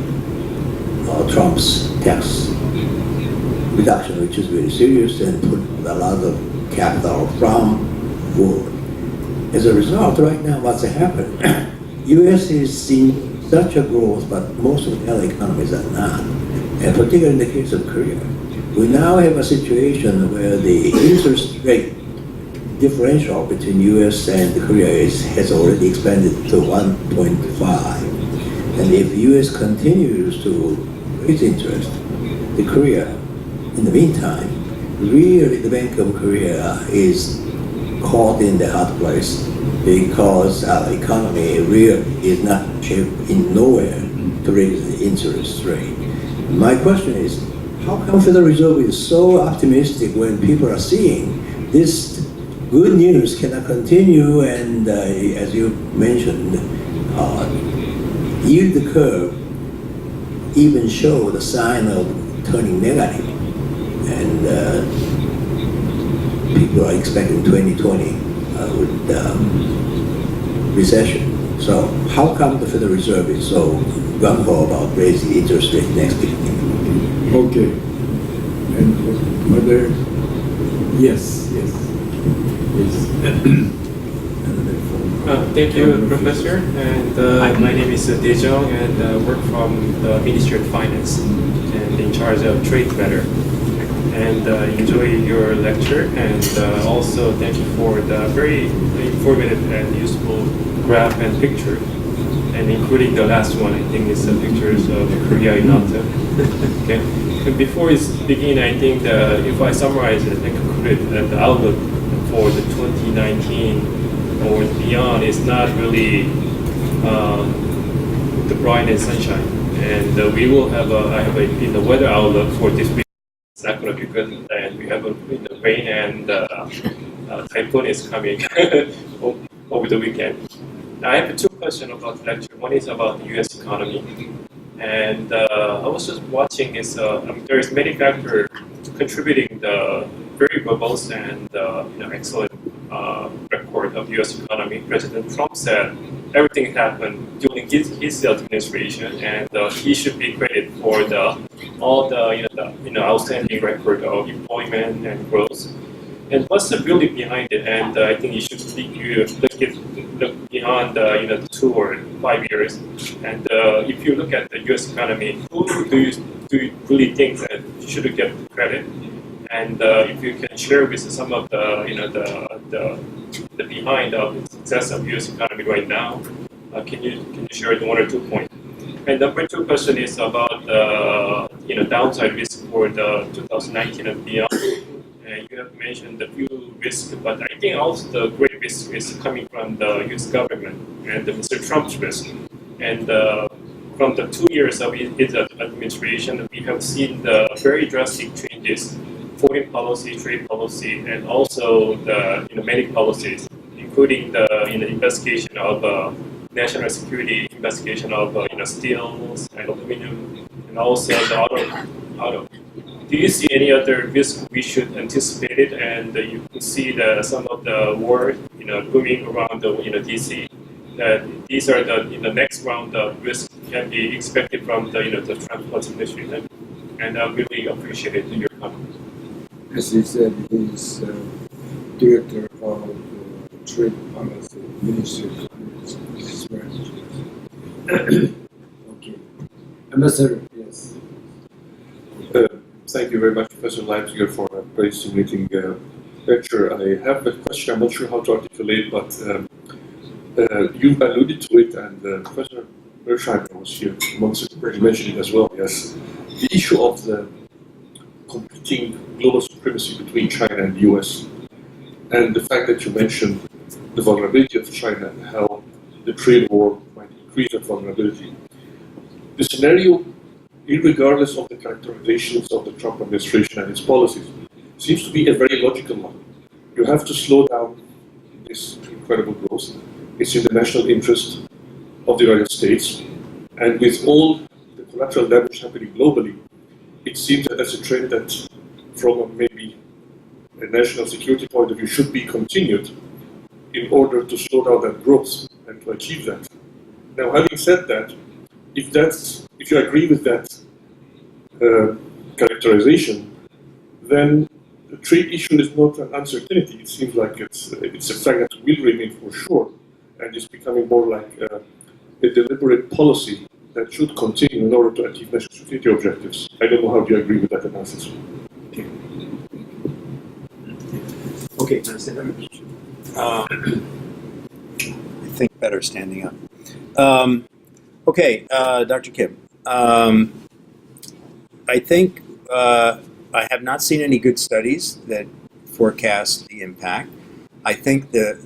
Trump's tax reduction, which is very serious and put a lot of capital from forward. As a result, right now, what's happened? U.S. is seeing such a growth, but most of the other economies are not, and particularly in the case of Korea. We now have a situation where the interest rate differential between U.S. and Korea has already expanded to 1.5. And if U.S. continues to raise interest, the Korea, in the meantime, really the Bank of Korea is caught in the hard place because our economy really is not in nowhere to raise the interest rate. My question is, how come Federal Reserve is so optimistic when people are seeing this good news cannot continue, and as you mentioned, yield curve even show the sign of turning negative, and people are expecting 2020 with recession. So how come the Federal Reserve is so gung-ho about raising the interest rate next year? Okay. And other? Yes, yes. Thank you, Professor. And my name is Daejong, and work from the Ministry of Finance and in charge of trade matter. And enjoy your lecture, and also thank you for the very informative and useful graph and picture, and including the last one. I think it's the pictures of Korea in autumn. Okay. And before we begin, I think if I summarize it and conclude that the outlook for the 2019 or beyond is not really the bright and sunshine, and we will have I have in the weather outlook for this week. It's not going to be good, and we have the rain and typhoon is coming over the weekend. Now, I have 2 questions about the lecture. One is about the U.S. economy, and I was just watching. There is many factors contributing the very robust and excellent record of U.S. economy. President Trump said everything happened during his administration, and he should be credited for all the outstanding record of employment and growth. And what's really behind it? And I think you should look beyond the 2 or 5 years. And if you look at the U.S. economy, who do you really think that should get credit? And if you can share with some of the the behind of the success of U.S. economy right now, can you share one or 2 points? And number 2 question is about downside risk for the 2019 and beyond. And you have mentioned the few risks, but I think also the great risk is coming from the U.S. government and Mr. Trump's risk. And from the 2 years of his administration, we have seen the very drastic changes, foreign policy, trade policy, and also the many policies, including the investigation of national security, investigation of steels and aluminum, and also the auto. Do you see any other risk we should anticipate it? And you can see some of the war, looming around DC. That these are the next round of risk can be expected from the Trump administration. And I really appreciate your comment. As he said, he's director of trade policy ministry. Okay. Ambassador, yes. Thank you very much, Professor Leipziger, for a very stimulating lecture. I have a question I'm not sure how to articulate, but you alluded to it, and Professor Mersheimer was here amongst us, already mentioned it as well, yes. The issue of the competing global supremacy between China and the US, and the fact that you mentioned the vulnerability of China and how the trade war might increase that vulnerability. The scenario, regardless of the characterizations of the Trump administration and its policies, seems to be a very logical one. You have to slow down this incredible growth. It's in the national interest of the United States. And with all the collateral damage happening globally, it seems that that's a trend that, from maybe a national security point of view, should be continued in order to slow down that growth and to achieve that. Now, having said that, if you agree with that characterization, then the trade issue is not an uncertainty. It seems like it's a fact that will remain for sure, and it's becoming more like a deliberate policy that should continue in order to achieve national security objectives. I don't know how do you agree with that analysis. Okay, I think better standing up. Okay, Dr. Kim. I think I have not seen any good studies that forecast the impact. I think the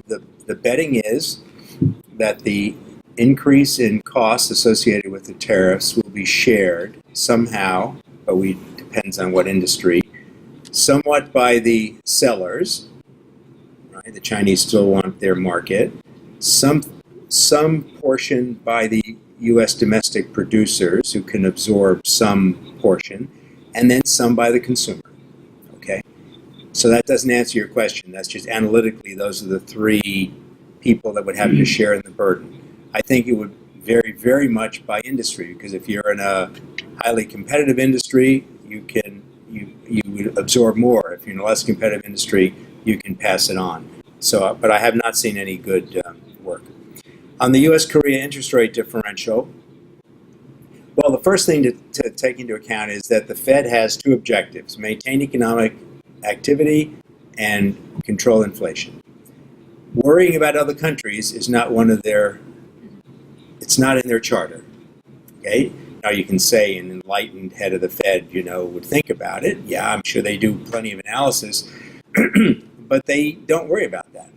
betting is that the increase in costs associated with the tariffs will be shared somehow, but depends on what industry, somewhat by the sellers, right? The Chinese still want their market, some portion by the U.S. domestic producers who can absorb some portion, and then some by the consumer, okay? So that doesn't answer your question. That's just analytically, those are the 3 people that would have to share in the burden. I think it would vary very much by industry, because if you're in a highly competitive industry, you would absorb more. If you're in a less competitive industry, you can pass it on. So, but I have not seen any good work. On the U.S.-Korea interest rate differential, well, the first thing to take into account is that the Fed has 2 objectives: maintain economic activity and control inflation. Worrying about other countries is not it's not in their charter, okay? Now you can say an enlightened head of the Fed, would think about it. Yeah, I'm sure they do plenty of analysis, but they don't worry about that,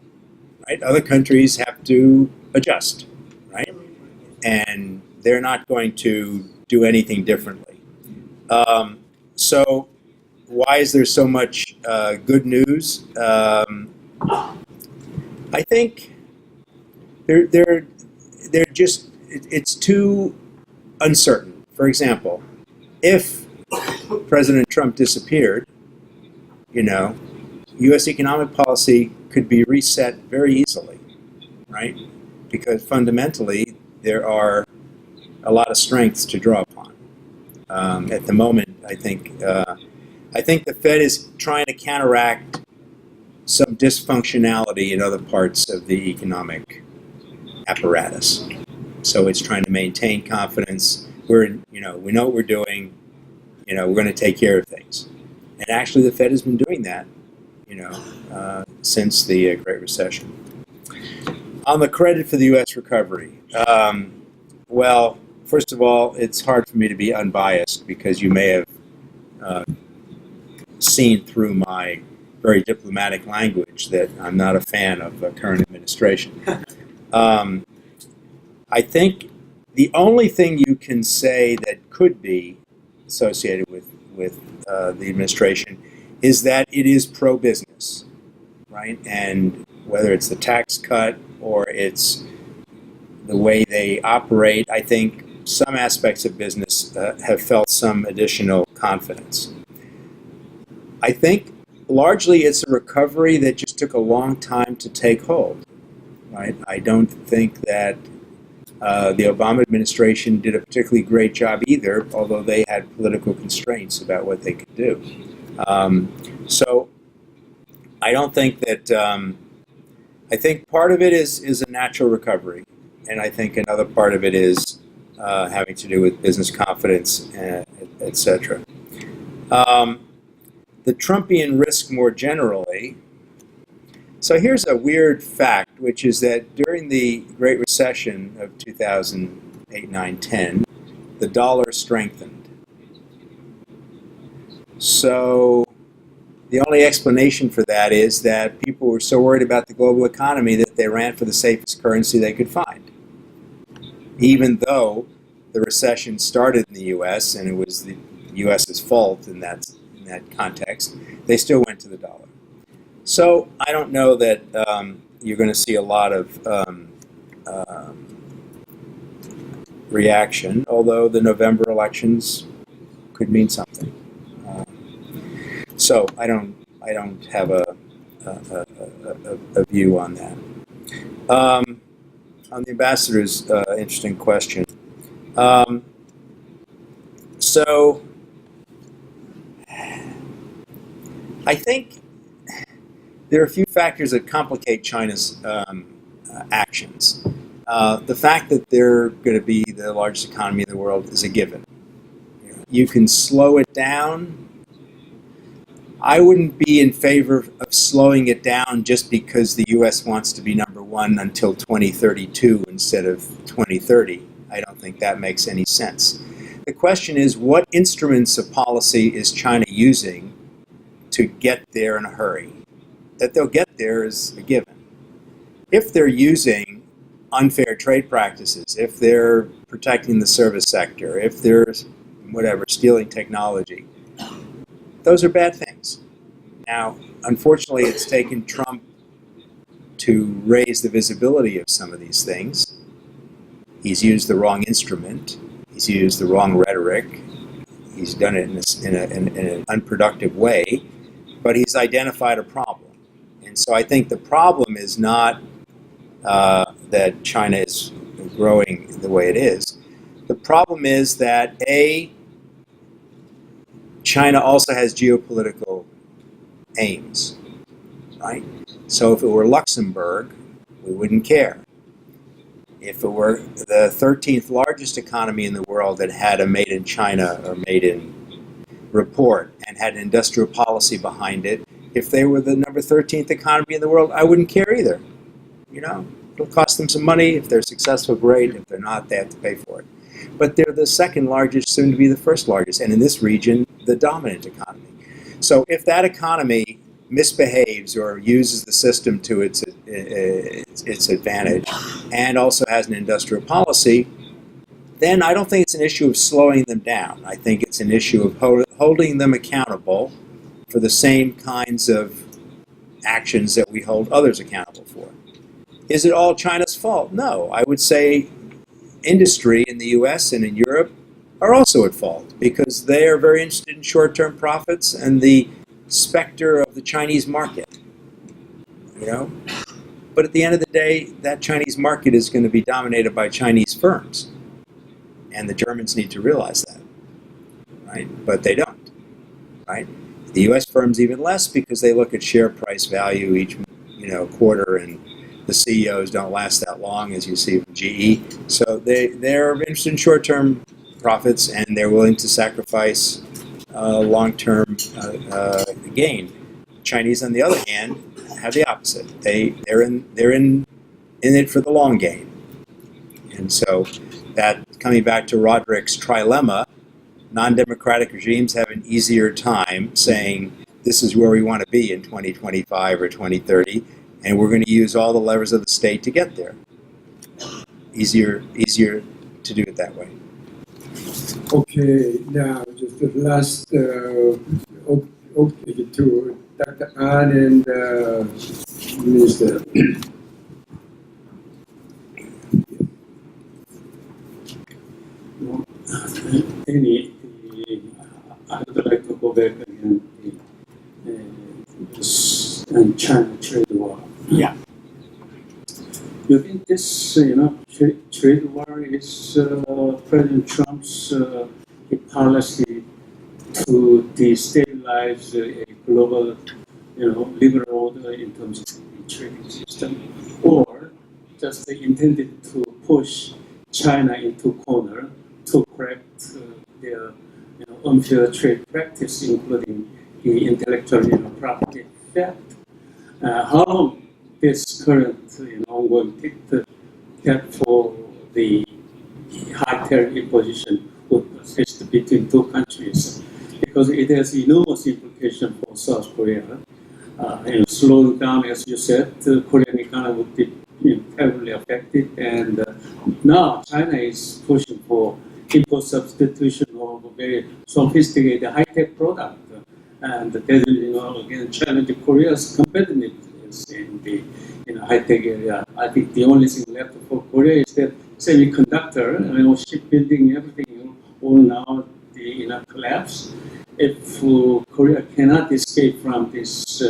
right? Other countries have to adjust, right? And they're not going to do anything differently. So why is there so much good news? I think they're just, it's too uncertain. For example, if President Trump disappeared, U.S. economic policy could be reset very easily, right? Because fundamentally, there are a lot of strengths to draw upon. At the moment, I think the Fed is trying to counteract some dysfunctionality in other parts of the economic apparatus. So it's trying to maintain confidence. We know what we're doing. We're going to take care of things. And actually, the Fed has been doing that, since the Great Recession. On the credit for the U.S. recovery, well, first of all, it's hard for me to be unbiased because you may have seen through my very diplomatic language that I'm not a fan of the current administration. I think the only thing you can say that could be associated with the administration is that it is pro-business, right? And whether it's the tax cut or it's the way they operate, I think some aspects of business have felt some additional confidence. I think largely it's a recovery that just took a long time to take hold, right? I don't think that the Obama administration did a particularly great job either, although they had political constraints about what they could do. So I don't think that, I think part of it is a natural recovery, and I think another part of it is having to do with business confidence, et cetera. The Trumpian risk more generally. So here's a weird fact, which is that during the Great Recession of 2008, 9, 10, the dollar strengthened. So the only explanation for that is that people were so worried about the global economy that they ran for the safest currency they could find. Even though the recession started in the U.S. and it was the U.S.'s fault in that context, they still went to the dollar. So I don't know that you're going to see a lot of reaction, although the November elections could mean something. So I don't have a view on that. On the ambassador's interesting question. So I think there are a few factors that complicate China's actions. The fact that they're going to be the largest economy in the world is a given. You can slow it down. I wouldn't be in favor of slowing it down just because the U.S. wants to be number one until 2032 instead of 2030. I don't think that makes any sense. The question is, what instruments of policy is China using to get there in a hurry? That they'll get there is a given. If they're using unfair trade practices, if they're protecting the service sector, if they're, stealing technology, those are bad things. Now, unfortunately, it's taken Trump to raise the visibility of some of these things. He's used the wrong instrument. He's used the wrong rhetoric. He's done it in an unproductive way, but he's identified a problem. And so I think the problem is not that China is growing the way it is. The problem is that, A, China also has geopolitical aims, right? So if it were Luxembourg, we wouldn't care. If it were the 13th largest economy in the world that had a Made in China or Made in report and had an industrial policy behind it, if they were the number 13th economy in the world, I wouldn't care either. It'll cost them some money. If they're successful, great. If they're not, they have to pay for it. But they're the second largest, soon to be the first largest, and in this region, the dominant economy. So if that economy misbehaves or uses the system to its advantage and also has an industrial policy, then I don't think it's an issue of slowing them down. I think it's an issue of holding them accountable for the same kinds of actions that we hold others accountable for. Is it all China's fault? No. I would say industry in the US and in Europe are also at fault because they are very interested in short-term profits and the specter of the Chinese market. But at the end of the day, that Chinese market is going to be dominated by Chinese firms. And the Germans need to realize that, right? But they don't, right? The U.S. firms even less because they look at share price value each, quarter, and the CEOs don't last that long, as you see from GE. So they're interested in short-term profits, and they're willing to sacrifice long-term gain. Chinese, on the other hand, have the opposite. They're in it for the long game. And so that, coming back to Roderick's trilemma, non-democratic regimes have an easier time saying this is where we want to be in 2025 or 2030, and we're going to use all the levers of the state to get there. Easier to do it that way. Okay, now just the last okay, to Dr. An and Minister. I would like to go back again and China trade war. Yeah. You think this, trade war is President Trump's policy to destabilize a global, liberal order in terms of the trading system, or just intended to push China into corner to correct their unfair trade practice, including the intellectual property theft? How long this current ongoing theft for the high tariff imposition would persist between two countries? Because it has enormous implication for South Korea. Slowing down, as you said, the Korean economy would be terribly affected, and now China is pushing for import substitution of a very sophisticated high-tech product, and that will, again, challenge Korea's competitiveness in the high-tech area. I think the only thing left for Korea is that semiconductor, shipbuilding, everything, all now the collapse. If Korea cannot escape from this,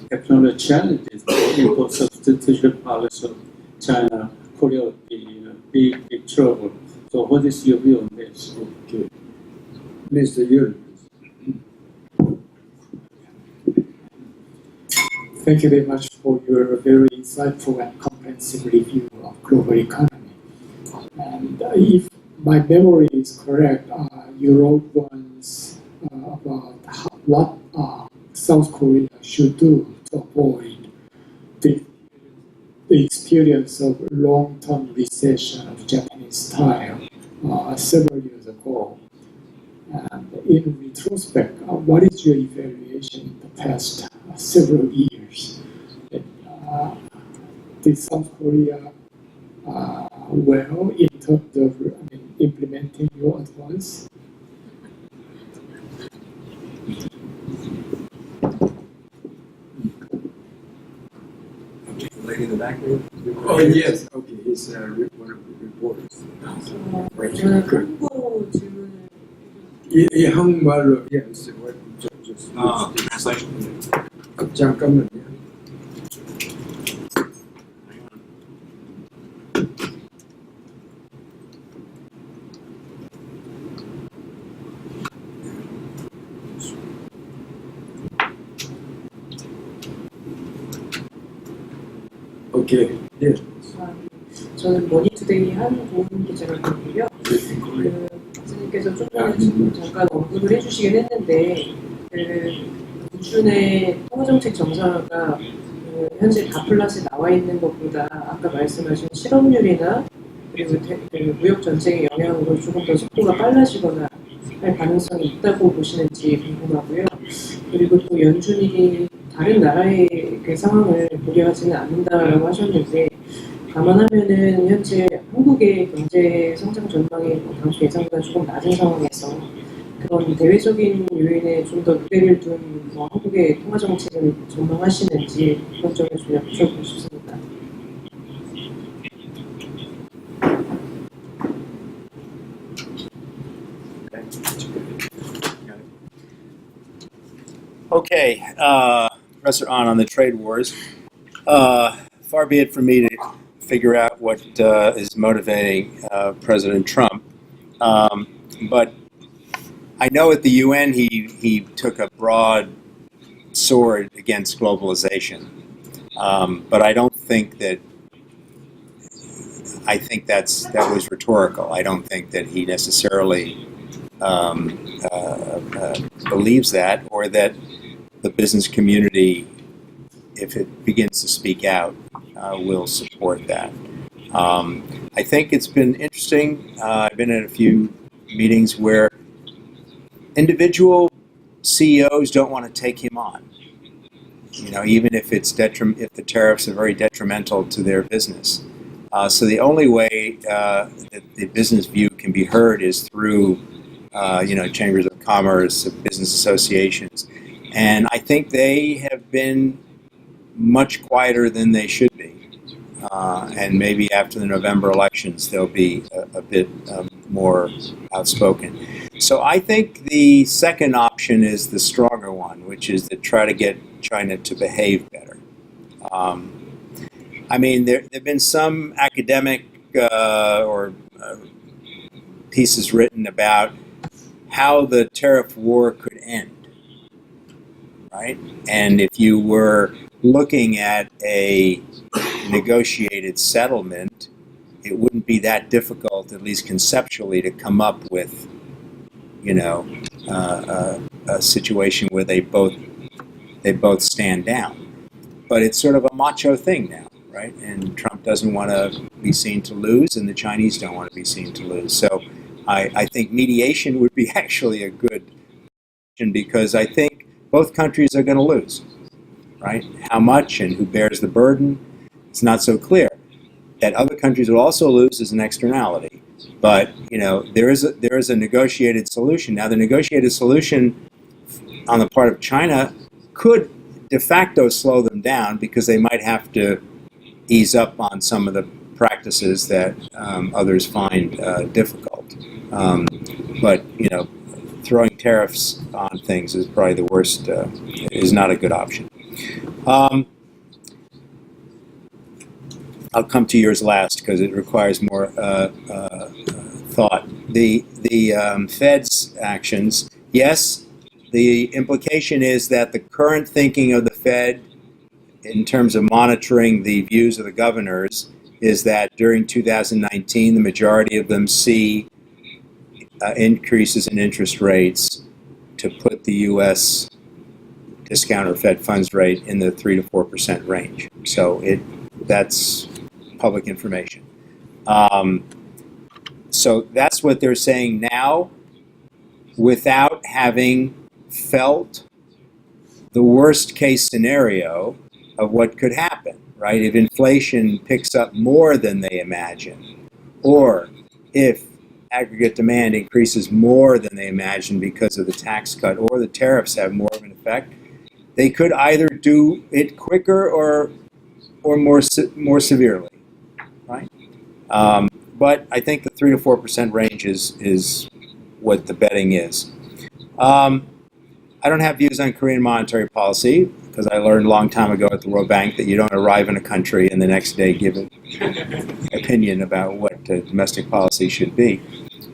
technology challenges, the import substitution policy of China, Korea would be in big trouble. So what is your view on this? Okay. Mr. Yun. Thank you very much for your very insightful and comprehensive review of global economy. And if my memory is correct, you wrote once about what South Korea should do to avoid the experience of long-term recession of Japanese style several years ago. And in retrospect, what is your evaluation in the past several years? Did South Korea well in terms of implementing your advice? Lady in the back there? Oh, yes. Okay, he's one of the reporters. 저는 한국어 질문을 이 한국말로 yes. Just translation. 잠깐만요. Okay. Yes. 저는 머니투데이 한국인 기자를 보고요. 교수님께서 좀 전에 지금 잠깐 언급을 해주시긴 했는데 우준의 통화정책 정상화가 현재 다플랫에 나와 있는 것보다 아까 말씀하신 실업률이나 그리고 무역 전쟁의 영향으로 조금 더 속도가 빨라지거나 할 가능성이 있다고 보시는지 궁금하고요. 그리고 또 연준이 다른 나라의 그 상황을 고려하지는 않는다라고 하셨는데 감안하면은 현재 한국의 경제 성장 전망이 당초 예상보다 조금 낮은 상황에서 그런 대외적인 요인에 좀 더 무게를 둔 한국의 통화 정책을 전망하시는지 그런 점을 좀 여쭤보고 싶습니다. Okay, Professor on the trade wars. Far be it from me to figure out what is motivating President Trump, but I know at the UN he took a broad sword against globalization, but I don't think that. I think that was rhetorical. I don't think that he necessarily believes that, or that the business community, if it begins to speak out, will support that. I think it's been interesting. I've been at a few meetings where individual CEOs don't want to take him on. Even if if the tariffs are very detrimental to their business. So the only way that the business view can be heard is through, chambers of commerce, business associations, and I think they have been much quieter than they should be. And maybe after the November elections, they'll be a bit more outspoken. So I think the second option is the stronger one, which is to try to get China to behave better. There have been some academic pieces written about how the tariff war could end, right? And if you were looking at a negotiated settlement, it wouldn't be that difficult, at least conceptually, to come up with, a situation where they both stand down. But it's sort of a macho thing now, right? And Trump doesn't want to be seen to lose, and the Chinese don't want to be seen to lose. So I think mediation would be actually a good option, because I think both countries are going to lose, right? How much and who bears the burden, it's not so clear. That other countries will also lose is an externality. But, there is a negotiated solution. Now, the negotiated solution on the part of China could de facto slow them down, because they might have to ease up on some of the practices that others find difficult. But throwing tariffs on things is probably the worst, is not a good option. I'll come to yours last because it requires more thought. The Fed's actions, yes, the implication is that the current thinking of the Fed in terms of monitoring the views of the governors is that during 2019, the majority of them see increases in interest rates to put the U.S. discount or Fed funds rate in the 3 to 4% range. So that's public information. So that's what they're saying now, without having felt the worst case scenario of what could happen, right? If inflation picks up more than they imagine, or if aggregate demand increases more than they imagine because of the tax cut, or the tariffs have more of an effect, they could either do it quicker or more severely, right? But I think the 3 to 4% range is what the betting is. I don't have views on Korean monetary policy, because I learned a long time ago at the World Bank that you don't arrive in a country and the next day give an opinion about what domestic policy should be.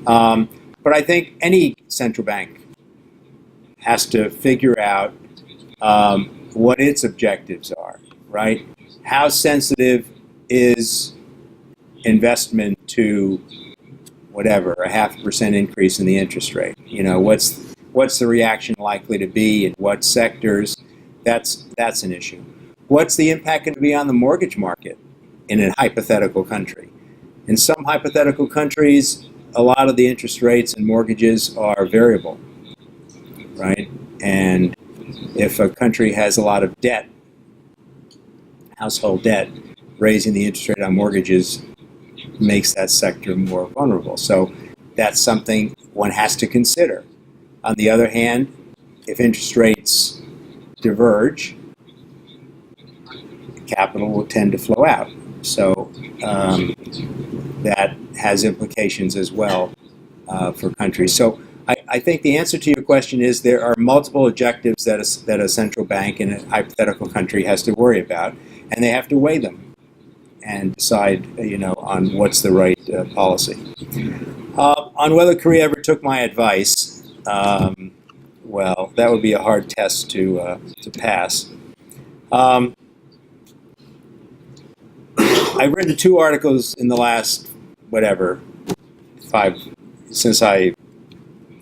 But I think any central bank has to figure out what its objectives are, right? How sensitive is investment to whatever, a 0.5% increase in the interest rate? What's the reaction likely to be in what sectors? That's an issue. What's the impact going to be on the mortgage market in a hypothetical country? In some hypothetical countries, a lot of the interest rates and mortgages are variable, right? And if a country has a lot of debt, household debt, raising the interest rate on mortgages makes that sector more vulnerable. So that's something one has to consider. On the other hand, if interest rates diverge, capital will tend to flow out. So that has implications as well for countries. So I think the answer to your question is there are multiple objectives that a central bank in a hypothetical country has to worry about, and they have to weigh them and decide, on what's the right policy. On whether Korea ever took my advice, well, that would be a hard test to pass. I've written 2 articles in the last, since I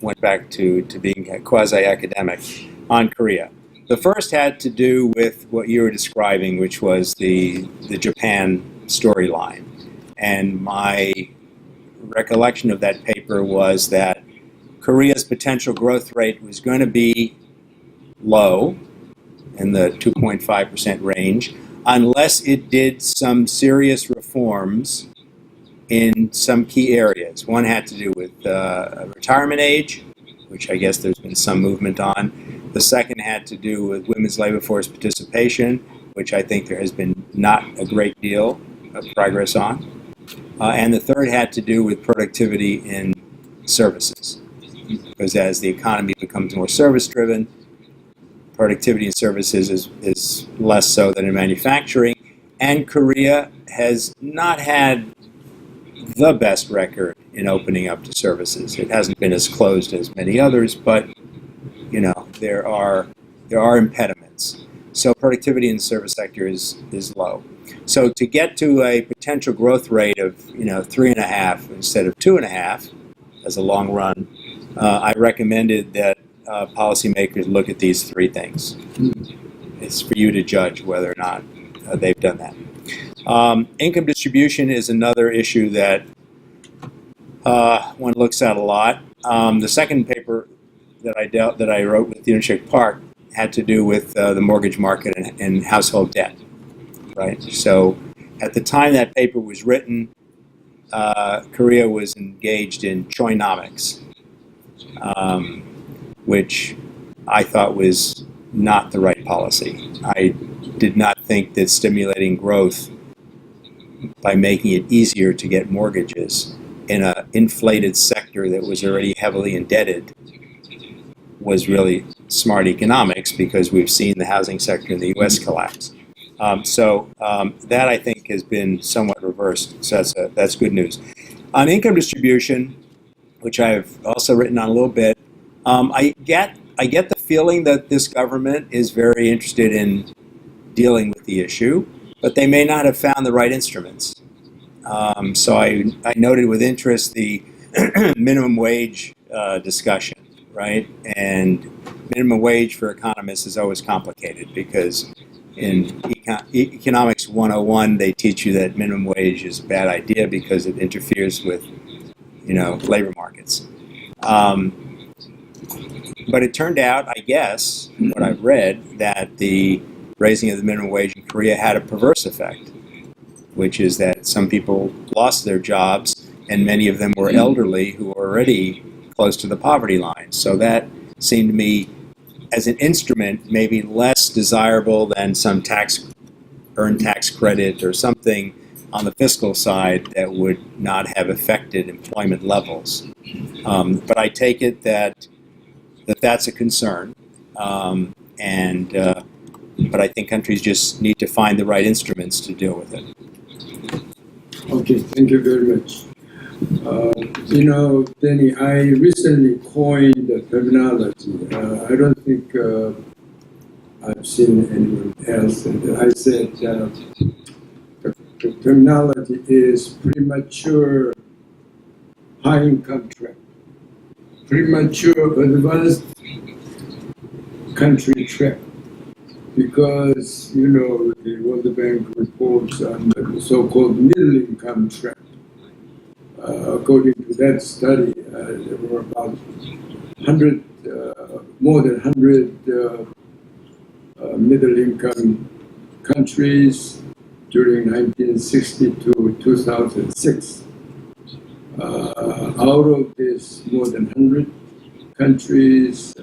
went back to being quasi-academic on Korea. The first had to do with what you were describing, which was the Japan storyline. And my recollection of that paper was that Korea's potential growth rate was going to be low, in the 2.5% range, unless it did some serious reforms in some key areas. One had to do with retirement age, which I guess there's been some movement on. The second had to do with women's labor force participation, which I think there has been not a great deal of progress on. And the third had to do with productivity in services, because as the economy becomes more service-driven, productivity in services is less so than in manufacturing. And Korea has not had the best record in opening up to services. It hasn't been as closed as many others, but there are impediments. So productivity in the service sector is low. So to get to a potential growth rate of 3.5 instead of 2.5 as a long run, I recommended that policymakers look at these three things. It's for you to judge whether or not they've done that. Income distribution is another issue that one looks at a lot. The second paper that I wrote with Unishik Park had to do with the mortgage market and household debt, right? So at the time that paper was written, Korea was engaged in choinomics, which I thought was not the right policy. I did not think that stimulating growth by making it easier to get mortgages in an inflated sector that was already heavily indebted was really smart economics, because we've seen the housing sector in the U.S. collapse. So that, I think, has been somewhat reversed. So that's good news. On income distribution, which I've also written on a little bit, I get the feeling that this government is very interested in dealing with the issue, but they may not have found the right instruments. So I noted with interest the minimum wage discussion, right? And minimum wage for economists is always complicated, because in Economics 101, they teach you that minimum wage is a bad idea because it interferes with, labor markets. But it turned out, I guess, from what I've read, that the raising of the minimum wage in Korea had a perverse effect, which is that some people lost their jobs, and many of them were elderly who were already close to the poverty line. So that seemed to me, as an instrument, maybe less desirable than some earned tax credit or something on the fiscal side that would not have affected employment levels. But I take it that's a concern, but I think countries just need to find the right instruments to deal with it. Okay, thank you very much. Danny, I recently coined the terminology. I don't think I've seen anyone else. I said the terminology is premature high-income trap, premature advanced country trap, because, the World Bank reports on the so-called middle-income trap. According to that study, there were about more than 100 middle-income countries during 1960 to 2006. Out of this, more than 100 countries,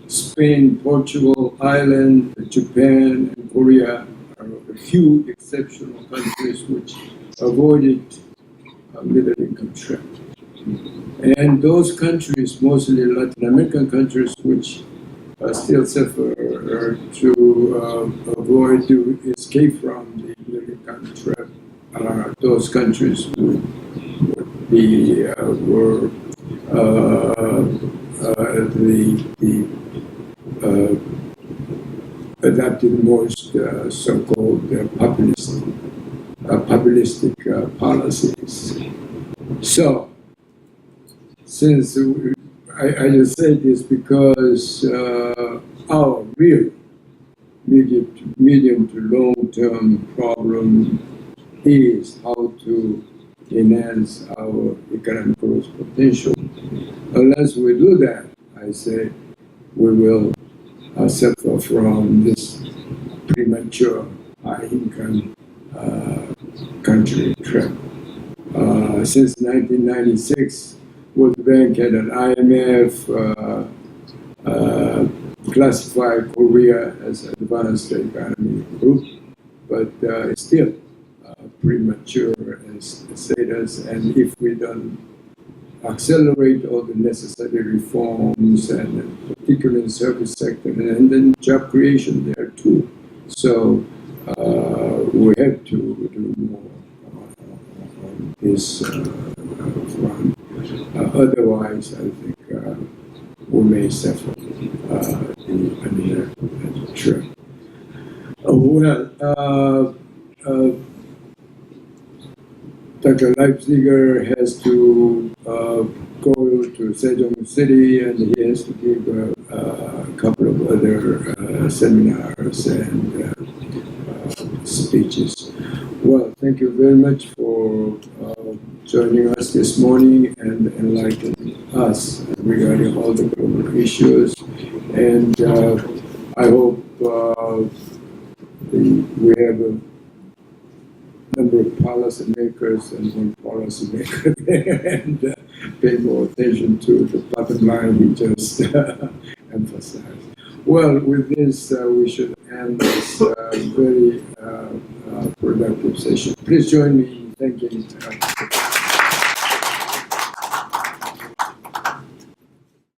Spain, Portugal, Ireland, Japan, and Korea are a few exceptional countries which avoided middle-income trap. And those countries, mostly Latin American countries, which still suffer to escape from the middle-income trap, are those countries who were adopted most so-called populistic policies. So, since I just say this because our real medium to long-term problem is how to enhance our economic growth potential. Unless we do that, I say we will suffer from this premature high-income country trend. Since 1996, World Bank and an IMF classified Korea as advanced economy group, but it's still premature status. And if we don't accelerate all the necessary reforms, and particularly in service sector, and then job creation there too. So we have to do more on this front. Otherwise, I think we may suffer another trend. Dr. Leipziger has to go to Sejong City, and he has to give a couple of other seminars and speeches. Well, thank you very much for joining us this morning and enlightening us regarding all the global issues. And I hope we have a number of policymakers and one policymaker there, and pay more attention to the bottom line he just emphasized. Well, with this, we should end this very productive session. Please join me in thanking